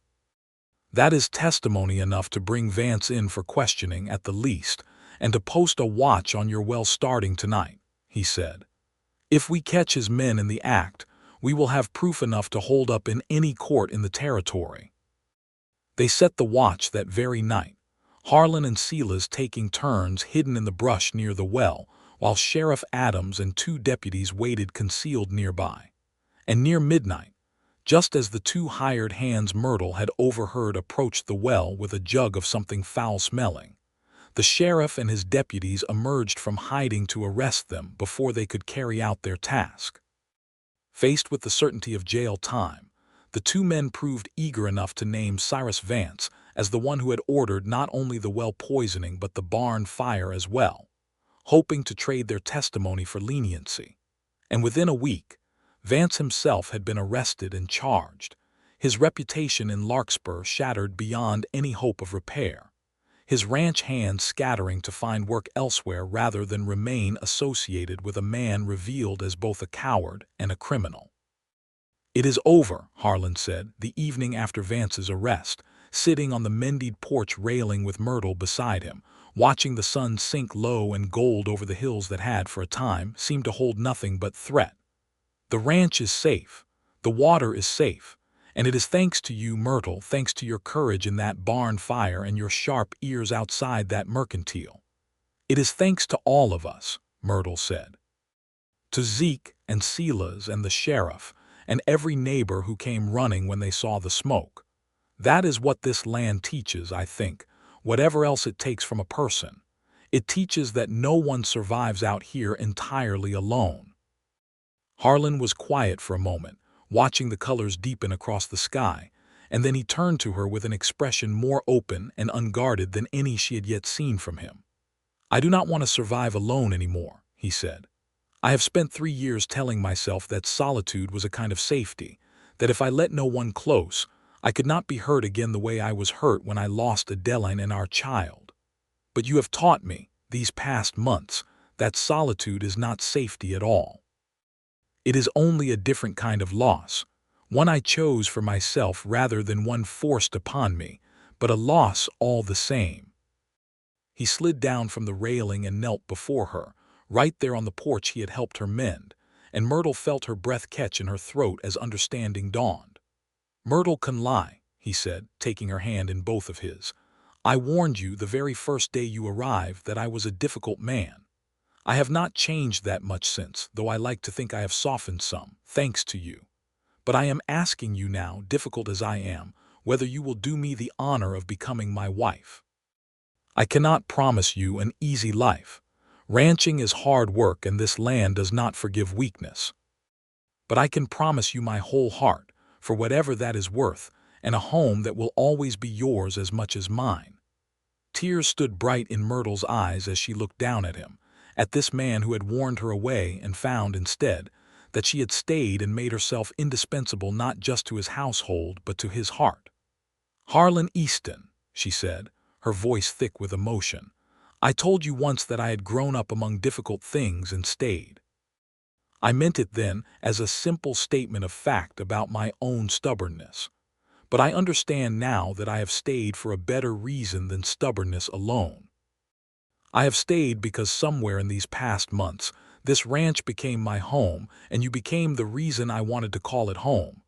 "That is testimony enough to bring Vance in for questioning at the least, and to post a watch on your well starting tonight," he said. "If we catch his men in the act, we will have proof enough to hold up in any court in the territory." They set the watch that very night, Harlan and Silas taking turns hidden in the brush near the well, while Sheriff Adams and two deputies waited concealed nearby. And near midnight, just as the two hired hands Myrtle had overheard approached the well with a jug of something foul-smelling, the sheriff and his deputies emerged from hiding to arrest them before they could carry out their task. Faced with the certainty of jail time, the two men proved eager enough to name Cyrus Vance as the one who had ordered not only the well poisoning but the barn fire as well, hoping to trade their testimony for leniency. And within a week, Vance himself had been arrested and charged, his reputation in Larkspur shattered beyond any hope of repair, his ranch hands scattering to find work elsewhere rather than remain associated with a man revealed as both a coward and a criminal. "It is over," Harlan said, the evening after Vance's arrest, sitting on the mended porch railing with Myrtle beside him, watching the sun sink low and gold over the hills that had, for a time, seemed to hold nothing but threat. "The ranch is safe, the water is safe, and it is thanks to you, Myrtle, thanks to your courage in that barn fire and your sharp ears outside that mercantile. It is thanks to all of us," Myrtle said. "To Zeke and Silas and the sheriff, and every neighbor who came running when they saw the smoke. That is what this land teaches, I think, whatever else it takes from a person. It teaches that no one survives out here entirely alone." Harlan was quiet for a moment, watching the colors deepen across the sky, and then he turned to her with an expression more open and unguarded than any she had yet seen from him. "I do not want to survive alone anymore," he said. "I have spent 3 years telling myself that solitude was a kind of safety, that if I let no one close, I could not be hurt again the way I was hurt when I lost Adeline and our child. But you have taught me, these past months, that solitude is not safety at all. It is only a different kind of loss, one I chose for myself rather than one forced upon me, but a loss all the same." He slid down from the railing and knelt before her, right there on the porch he had helped her mend, and Myrtle felt her breath catch in her throat as understanding dawned. "Myrtle Conley," he said, taking her hand in both of his, "I warned you the very first day you arrived that I was a difficult man. I have not changed that much since, though I like to think I have softened some, thanks to you. But I am asking you now, difficult as I am, whether you will do me the honor of becoming my wife. I cannot promise you an easy life. Ranching is hard work and this land does not forgive weakness. But I can promise you my whole heart, for whatever that is worth, and a home that will always be yours as much as mine." Tears stood bright in Myrtle's eyes as she looked down at him, at this man who had warned her away and found, instead, that she had stayed and made herself indispensable not just to his household but to his heart. "Harlan Easton," she said, her voice thick with emotion, "I told you once that I had grown up among difficult things and stayed. I meant it then as a simple statement of fact about my own stubbornness. but I understand now that I have stayed for a better reason than stubbornness alone. I have stayed because somewhere in these past months, this ranch became my home, and you became the reason I wanted to call it home.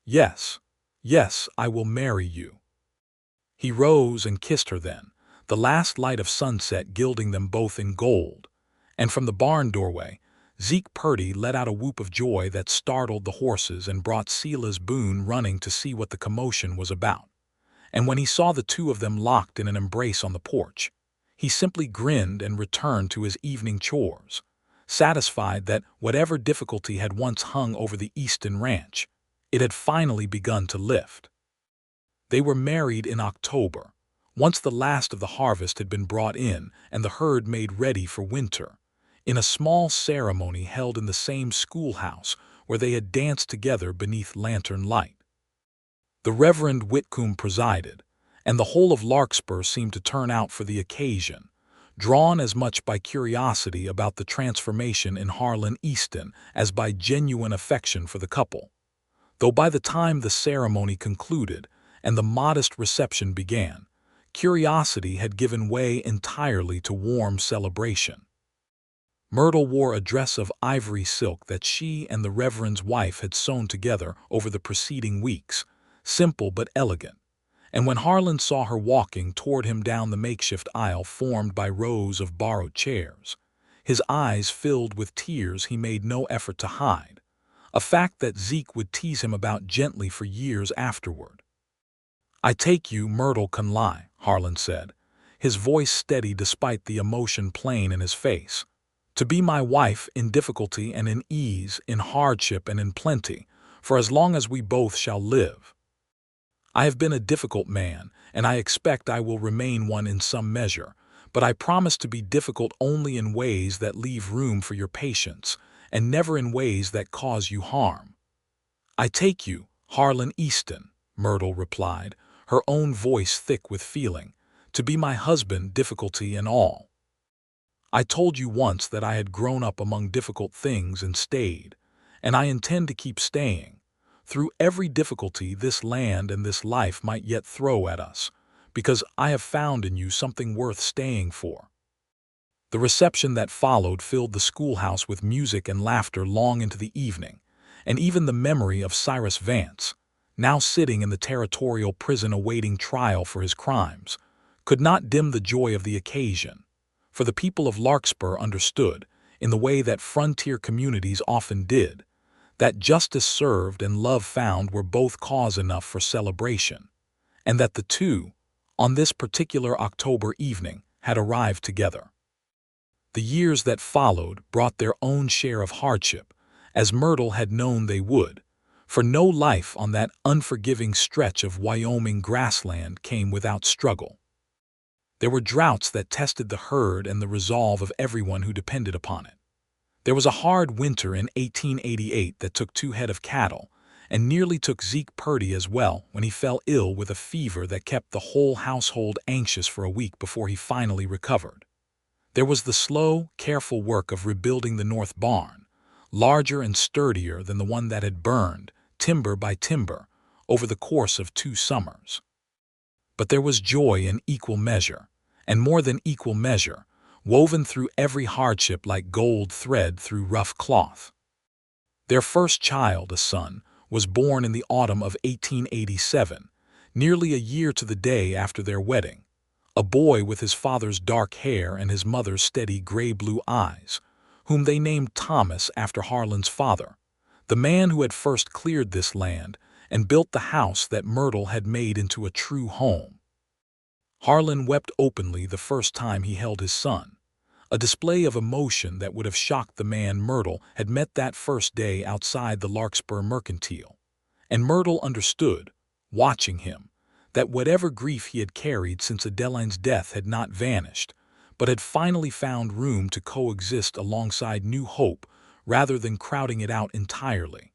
Yes, yes, I will marry you." He rose and kissed her then, the last light of sunset gilding them both in gold. And from the barn doorway, Zeke Purdy let out a whoop of joy that startled the horses and brought Silas Boone running to see what the commotion was about. And when he saw the two of them locked in an embrace on the porch, he simply grinned and returned to his evening chores, satisfied that whatever difficulty had once hung over the Easton ranch, it had finally begun to lift. They were married in October, once the last of the harvest had been brought in and the herd made ready for winter, in a small ceremony held in the same schoolhouse where they had danced together beneath lantern light. The Reverend Whitcomb presided, and the whole of Larkspur seemed to turn out for the occasion, drawn as much by curiosity about the transformation in Harlan Easton as by genuine affection for the couple. Though by the time the ceremony concluded and the modest reception began, curiosity had given way entirely to warm celebration. Myrtle wore a dress of ivory silk that she and the Reverend's wife had sewn together over the preceding weeks, simple but elegant, and when Harlan saw her walking toward him down the makeshift aisle formed by rows of borrowed chairs, his eyes filled with tears he made no effort to hide, a fact that Zeke would tease him about gently for years afterward. "I take you, Myrtle Conley," Harlan said, his voice steady despite the emotion plain in his face, "to be my wife in difficulty and in ease, in hardship and in plenty, for as long as we both shall live. I have been a difficult man, and I expect I will remain one in some measure, but I promise to be difficult only in ways that leave room for your patience, and never in ways that cause you harm." "I take you, Harlan Easton," Myrtle replied, her own voice thick with feeling, "to be my husband, difficulty and all. I told you once that I had grown up among difficult things and stayed, and I intend to keep staying, through every difficulty this land and this life might yet throw at us, because I have found in you something worth staying for." The reception that followed filled the schoolhouse with music and laughter long into the evening, and even the memory of Cyrus Vance, now sitting in the territorial prison awaiting trial for his crimes, could not dim the joy of the occasion, for the people of Larkspur understood, in the way that frontier communities often did, that justice served and love found were both cause enough for celebration, and that the two, on this particular October evening, had arrived together. The years that followed brought their own share of hardship, as Myrtle had known they would, for no life on that unforgiving stretch of Wyoming grassland came without struggle. There were droughts that tested the herd and the resolve of everyone who depended upon it. There was a hard winter in 1888 that took 2 head of cattle, and nearly took Zeke Purdy as well when he fell ill with a fever that kept the whole household anxious for a week before he finally recovered. There was the slow, careful work of rebuilding the north barn, larger and sturdier than the one that had burned, timber by timber, over the course of 2 summers. But there was joy in equal measure, and more than equal measure, woven through every hardship like gold thread through rough cloth. Their first child, a son, was born in the autumn of 1887, nearly a year to the day after their wedding, a boy with his father's dark hair and his mother's steady gray-blue eyes, whom they named Thomas after Harlan's father, the man who had first cleared this land and built the house that Myrtle had made into a true home. Harlan wept openly the first time he held his son, a display of emotion that would have shocked the man Myrtle had met that first day outside the Larkspur Mercantile, and Myrtle understood, watching him, that whatever grief he had carried since Adeline's death had not vanished, but had finally found room to coexist alongside new hope rather than crowding it out entirely.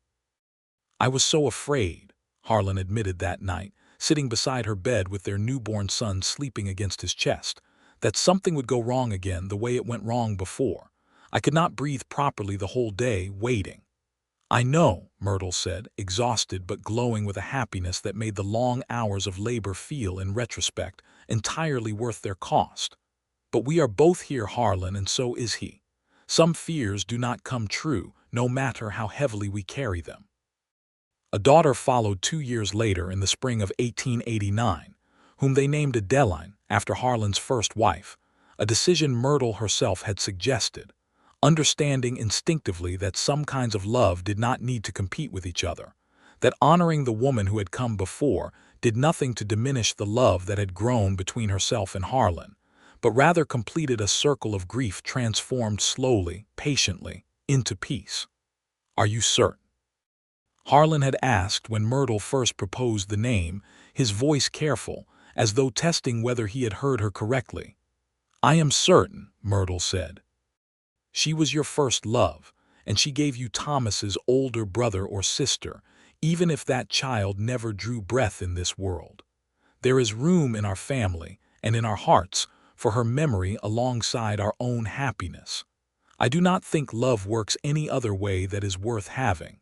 "I was so afraid," Harlan admitted that night, sitting beside her bed with their newborn son sleeping against his chest, "that something would go wrong again the way it went wrong before. I could not breathe properly the whole day, waiting. "I know," Myrtle said, exhausted but glowing with a happiness that made the long hours of labor feel, in retrospect, entirely worth their cost. "But we are both here, Harlan, and so is he. Some fears do not come true, no matter how heavily we carry them." A daughter followed 2 years later in the spring of 1889, whom they named Adeline after Harlan's first wife, a decision Myrtle herself had suggested, understanding instinctively that some kinds of love did not need to compete with each other, that honoring the woman who had come before did nothing to diminish the love that had grown between herself and Harlan, but rather completed a circle of grief transformed slowly, patiently, into peace. "Are you certain?" Harlan had asked when Myrtle first proposed the name, his voice careful, as though testing whether he had heard her correctly. "I am certain," Myrtle said. "She was your first love, and she gave you Thomas's older brother or sister, even if that child never drew breath in this world. There is room in our family and in our hearts for her memory alongside our own happiness. I do not think love works any other way that is worth having."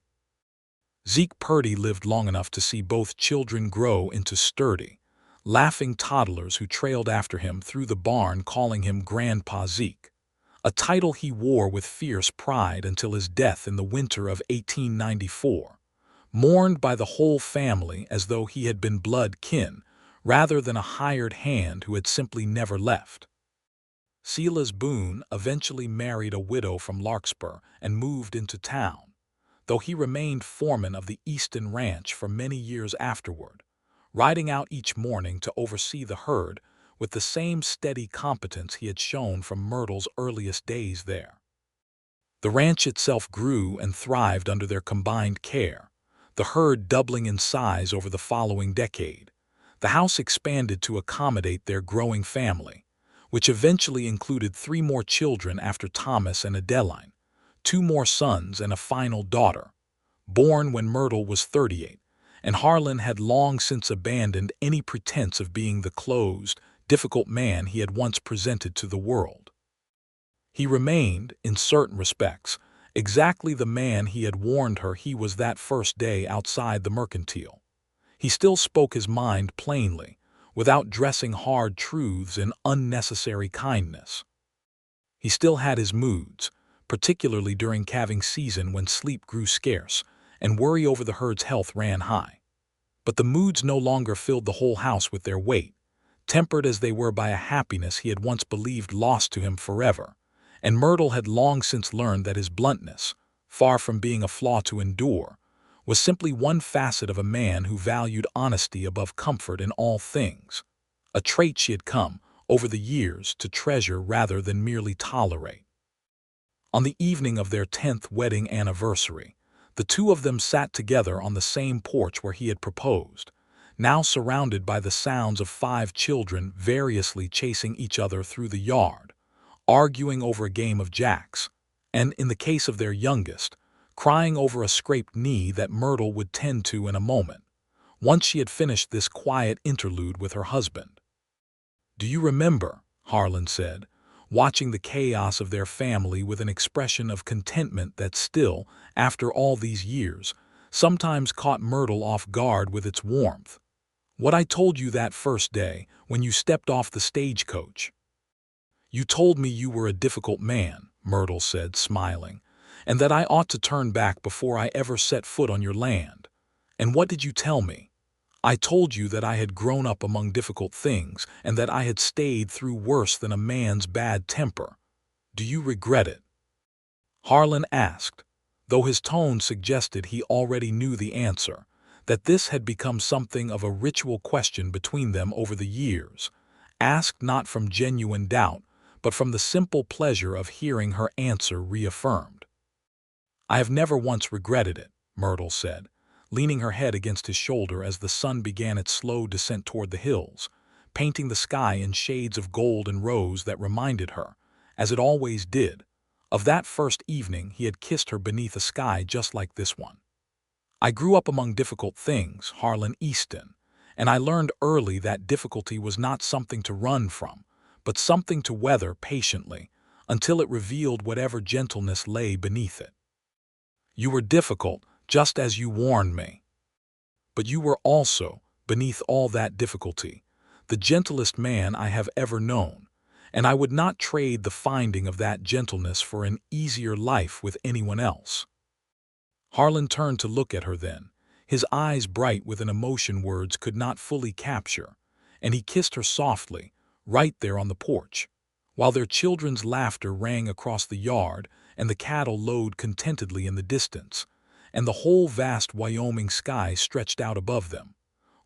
Zeke Purdy lived long enough to see both children grow into sturdy, laughing toddlers who trailed after him through the barn calling him Grandpa Zeke, a title he wore with fierce pride until his death in the winter of 1894, mourned by the whole family as though he had been blood kin rather than a hired hand who had simply never left. Silas Boone eventually married a widow from Larkspur and moved into town, though he remained foreman of the Easton Ranch for many years afterward, riding out each morning to oversee the herd with the same steady competence he had shown from Myrtle's earliest days there. The ranch itself grew and thrived under their combined care, the herd doubling in size over the following decade. The house expanded to accommodate their growing family, which eventually included 3 more children after Thomas and Adeline, 2 more sons and a final daughter, born when Myrtle was 38, and Harlan had long since abandoned any pretense of being the closed, difficult man he had once presented to the world. He remained, in certain respects, exactly the man he had warned her he was that first day outside the mercantile. He still spoke his mind plainly, without dressing hard truths in unnecessary kindness. He still had his moods, particularly during calving season when sleep grew scarce and worry over the herd's health ran high. But the moods no longer filled the whole house with their weight, tempered as they were by a happiness he had once believed lost to him forever, and Myrtle had long since learned that his bluntness, far from being a flaw to endure, was simply one facet of a man who valued honesty above comfort in all things, a trait she had come, over the years, to treasure rather than merely tolerate. On the evening of their 10th wedding anniversary, the two of them sat together on the same porch where he had proposed, now surrounded by the sounds of 5 children variously chasing each other through the yard, arguing over a game of jacks, and, in the case of their youngest, crying over a scraped knee that Myrtle would tend to in a moment, once she had finished this quiet interlude with her husband. "Do you remember," Harlan said, watching the chaos of their family with an expression of contentment that still, after all these years, sometimes caught Myrtle off guard with its warmth, "what I told you that first day when you stepped off the stagecoach?" "You told me you were a difficult man," Myrtle said, smiling, "and that I ought to turn back before I ever set foot on your land. And what did you tell me? I told you that I had grown up among difficult things and that I had stayed through worse than a man's bad temper. Do you regret it?" Harlan asked, though his tone suggested he already knew the answer, that this had become something of a ritual question between them over the years, asked not from genuine doubt, but from the simple pleasure of hearing her answer reaffirmed. "I have never once regretted it," Myrtle said, leaning her head against his shoulder as the sun began its slow descent toward the hills, painting the sky in shades of gold and rose that reminded her, as it always did, of that first evening he had kissed her beneath a sky just like this one. "I grew up among difficult things, Harlan Easton, and I learned early that difficulty was not something to run from, but something to weather patiently, until it revealed whatever gentleness lay beneath it." You were difficult, just as you warned me. But you were also, beneath all that difficulty, the gentlest man I have ever known, and I would not trade the finding of that gentleness for an easier life with anyone else." Harlan turned to look at her then, his eyes bright with an emotion words could not fully capture, and he kissed her softly, right there on the porch, while their children's laughter rang across the yard and the cattle lowed contentedly in the distance, and the whole vast Wyoming sky stretched out above them,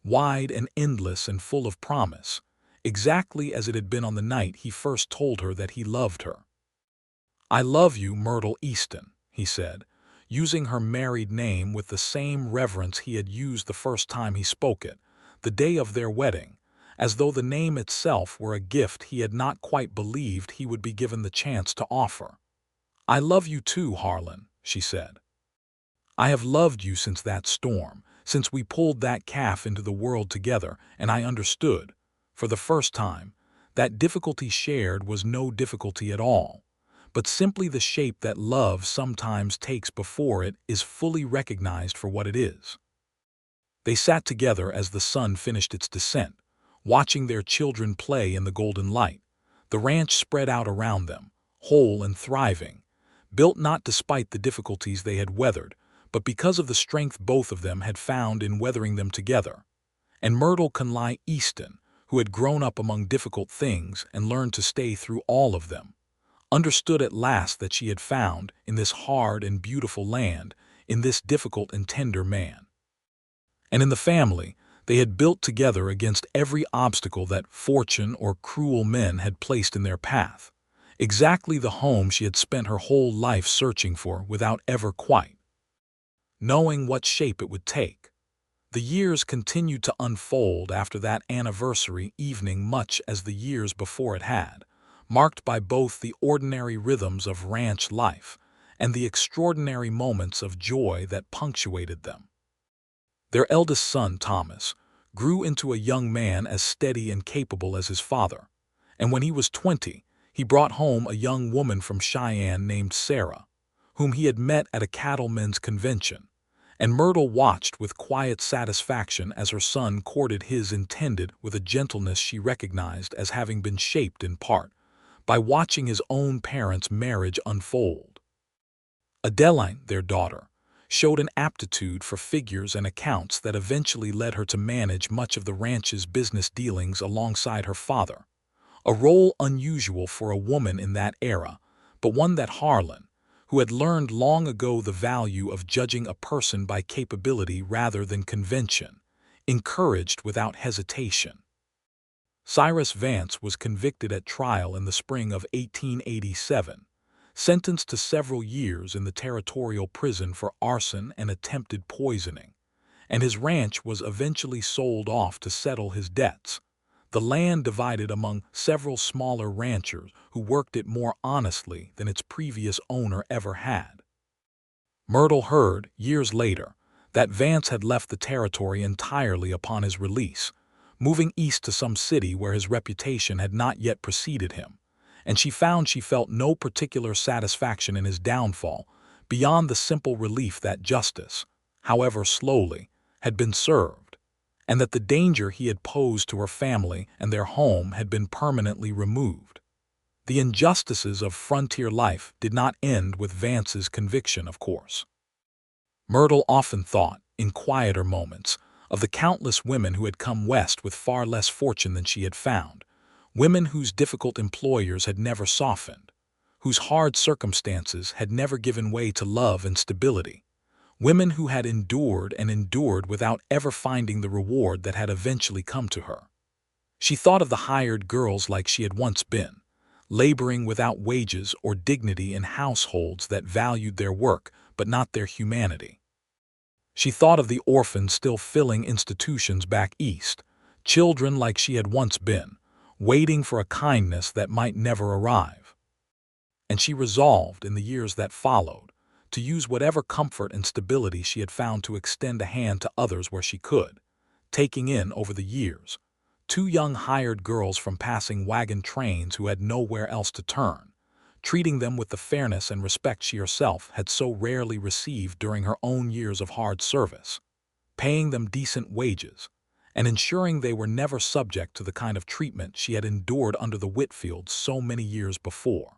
wide and endless and full of promise, exactly as it had been on the night he first told her that he loved her. "I love you, Myrtle Easton," he said, using her married name with the same reverence he had used the first time he spoke it, the day of their wedding, as though the name itself were a gift he had not quite believed he would be given the chance to offer. "I love you too, Harlan," she said. "I have loved you since that storm, since we pulled that calf into the world together, and I understood, for the first time, that difficulty shared was no difficulty at all, but simply the shape that love sometimes takes before it is fully recognized for what it is." They sat together as the sun finished its descent, watching their children play in the golden light, the ranch spread out around them, whole and thriving, built not despite the difficulties they had weathered, but because of the strength both of them had found in weathering them together. And Myrtle Conley Easton, who had grown up among difficult things and learned to stay through all of them, understood at last that she had found, in this hard and beautiful land, in this difficult and tender man. And in the family, they had built together against every obstacle that fortune or cruel men had placed in their path, exactly the home she had spent her whole life searching for without ever quite knowing what shape it would take. The years continued to unfold after that anniversary evening much as the years before it had, marked by both the ordinary rhythms of ranch life and the extraordinary moments of joy that punctuated them. Their eldest son, Thomas, grew into a young man as steady and capable as his father, and when he was 20, he brought home a young woman from Cheyenne named Sarah, whom he had met at a cattlemen's convention, and Myrtle watched with quiet satisfaction as her son courted his intended with a gentleness she recognized as having been shaped in part by watching his own parents' marriage unfold. Adeline, their daughter, showed an aptitude for figures and accounts that eventually led her to manage much of the ranch's business dealings alongside her father, a role unusual for a woman in that era, but one that Harlan, who had learned long ago the value of judging a person by capability rather than convention, encouraged without hesitation. Cyrus Vance was convicted at trial in the spring of 1887, sentenced to several years in the territorial prison for arson and attempted poisoning, and his ranch was eventually sold off to settle his debts, the land divided among several smaller ranchers who worked it more honestly than its previous owner ever had. Myrtle heard, years later, that Vance had left the territory entirely upon his release, moving east to some city where his reputation had not yet preceded him, and she found she felt no particular satisfaction in his downfall beyond the simple relief that justice, however slowly, had been served, and that the danger he had posed to her family and their home had been permanently removed. The injustices of frontier life did not end with Vance's conviction, of course. Myrtle often thought, in quieter moments, of the countless women who had come west with far less fortune than she had found, women whose difficult employers had never softened, whose hard circumstances had never given way to love and stability, women who had endured and endured without ever finding the reward that had eventually come to her. She thought of the hired girls like she had once been, laboring without wages or dignity in households that valued their work but not their humanity. She thought of the orphans still filling institutions back east, children like she had once been, waiting for a kindness that might never arrive. And she resolved, in the years that followed, to use whatever comfort and stability she had found to extend a hand to others where she could, taking in, over the years, 2 young hired girls from passing wagon trains who had nowhere else to turn, treating them with the fairness and respect she herself had so rarely received during her own years of hard service, paying them decent wages, and ensuring they were never subject to the kind of treatment she had endured under the Whitfields so many years before.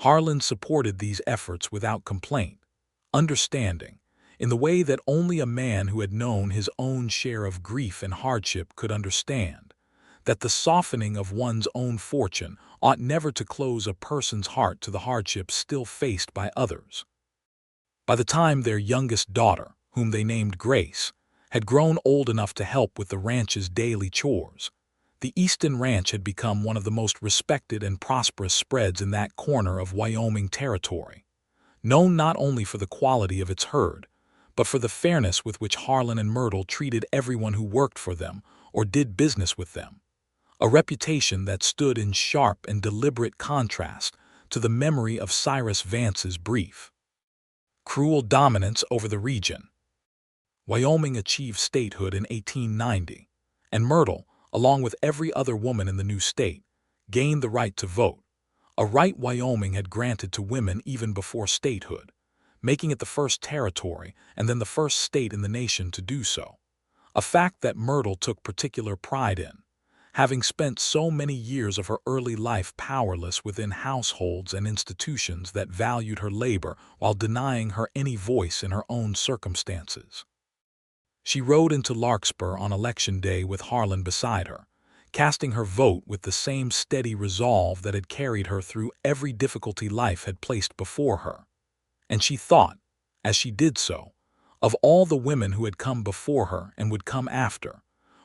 Harlan supported these efforts without complaint, understanding, in the way that only a man who had known his own share of grief and hardship could understand, that the softening of one's own fortune ought never to close a person's heart to the hardships still faced by others. By the time their youngest daughter, whom they named Grace, had grown old enough to help with the ranch's daily chores, the Easton Ranch had become one of the most respected and prosperous spreads in that corner of Wyoming territory, known not only for the quality of its herd, but for the fairness with which Harlan and Myrtle treated everyone who worked for them or did business with them, a reputation that stood in sharp and deliberate contrast to the memory of Cyrus Vance's brief, cruel dominance over the region. Wyoming achieved statehood in 1890, and Myrtle, along with every other woman in the new state, gained the right to vote, a right Wyoming had granted to women even before statehood, making it the first territory and then the first state in the nation to do so, a fact that Myrtle took particular pride in, having spent so many years of her early life powerless within households and institutions that valued her labor while denying her any voice in her own circumstances. She rode into Larkspur on election day with Harlan beside her, casting her vote with the same steady resolve that had carried her through every difficulty life had placed before her. And she thought, as she did so, of all the women who had come before her and would come after,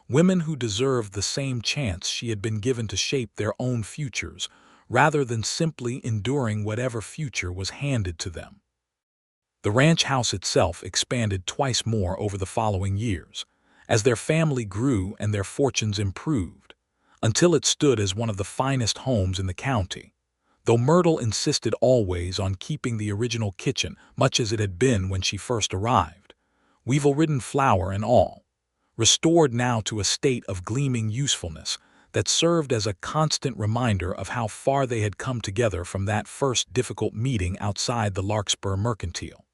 women who deserved the same chance she had been given to shape their own futures, rather than simply enduring whatever future was handed to them. The ranch house itself expanded twice more over the following years, as their family grew and their fortunes improved, until it stood as one of the finest homes in the county, though Myrtle insisted always on keeping the original kitchen much as it had been when she first arrived, weevil-ridden flour and all, restored now to a state of gleaming usefulness that served as a constant reminder of how far they had come together from that first difficult meeting outside the Larkspur Mercantile.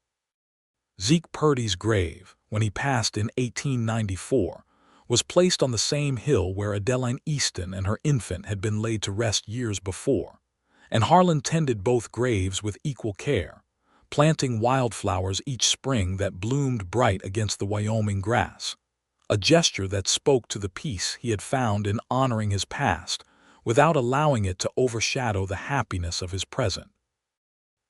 Zeke Purdy's grave, when he passed in 1894, was placed on the same hill where Adeline Easton and her infant had been laid to rest years before, and Harlan tended both graves with equal care, planting wildflowers each spring that bloomed bright against the Wyoming grass, a gesture that spoke to the peace he had found in honoring his past without allowing it to overshadow the happiness of his present.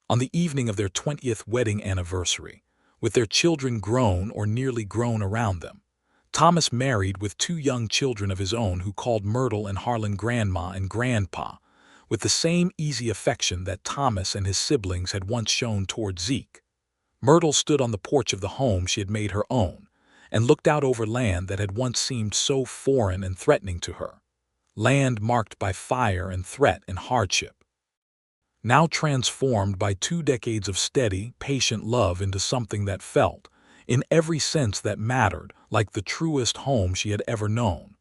On the evening of their 20th wedding anniversary, with their children grown or nearly grown around them, Thomas married with 2 young children of his own who called Myrtle and Harlan Grandma and Grandpa, with the same easy affection that Thomas and his siblings had once shown toward Zeke. Myrtle stood on the porch of the home she had made her own, and looked out over land that had once seemed so foreign and threatening to her, land marked by fire and threat and hardship, now transformed by 2 decades of steady, patient love into something that felt, in every sense that mattered, like the truest home she had ever known.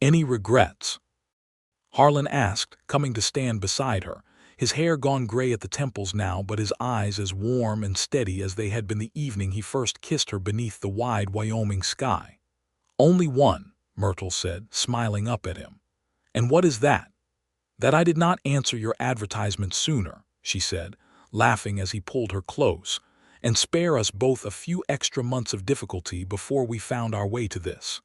"Any regrets?" Harlan asked, coming to stand beside her, his hair gone gray at the temples now but his eyes as warm and steady as they had been the evening he first kissed her beneath the wide Wyoming sky. "Only one," Myrtle said, smiling up at him. "And what is that?" "That I did not answer your advertisement sooner," she said, laughing as he pulled her close, "and spare us both a few extra months of difficulty before we found our way to this."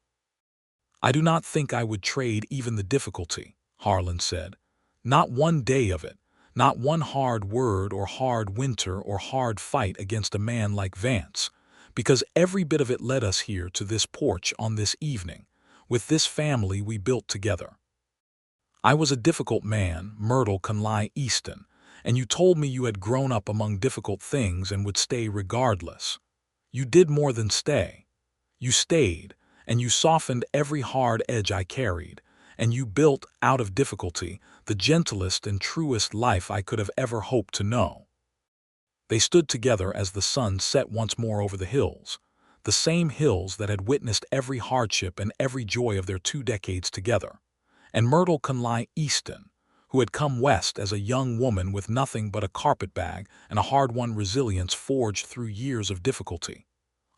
"I do not think I would trade even the difficulty," Harlan said. "Not one day of it, not one hard word or hard winter or hard fight against a man like Vance, because every bit of it led us here to this porch on this evening, with this family we built together. I was a difficult man, Myrtle Conley Easton, and you told me you had grown up among difficult things and would stay regardless. You did more than stay. You stayed, and you softened every hard edge I carried, and you built, out of difficulty, the gentlest and truest life I could have ever hoped to know." They stood together as the sun set once more over the hills, the same hills that had witnessed every hardship and every joy of their 2 decades together, and Myrtle Conley Easton, who had come west as a young woman with nothing but a carpetbag and a hard-won resilience forged through years of difficulty,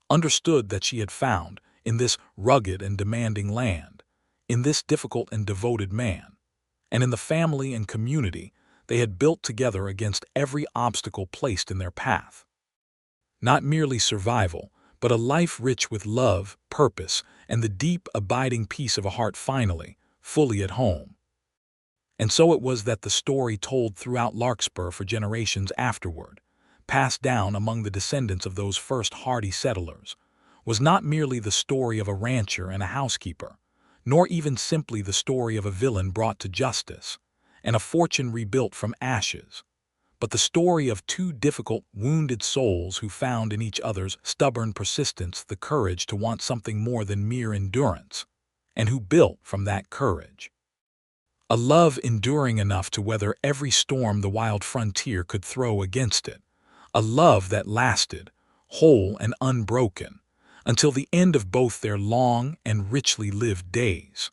understood that she had found, in this rugged and demanding land, in this difficult and devoted man, and in the family and community they had built together against every obstacle placed in their path. Not merely survival, but a life rich with love, purpose, and the deep, abiding peace of a heart finally, fully at home. And so it was that the story told throughout Larkspur for generations afterward, passed down among the descendants of those first hardy settlers, was not merely the story of a rancher and a housekeeper, nor even simply the story of a villain brought to justice, and a fortune rebuilt from ashes, but the story of two difficult, wounded souls who found in each other's stubborn persistence the courage to want something more than mere endurance, and who built from that courage. A love enduring enough to weather every storm the wild frontier could throw against it, a love that lasted, whole and unbroken, until the end of both their long and richly lived days.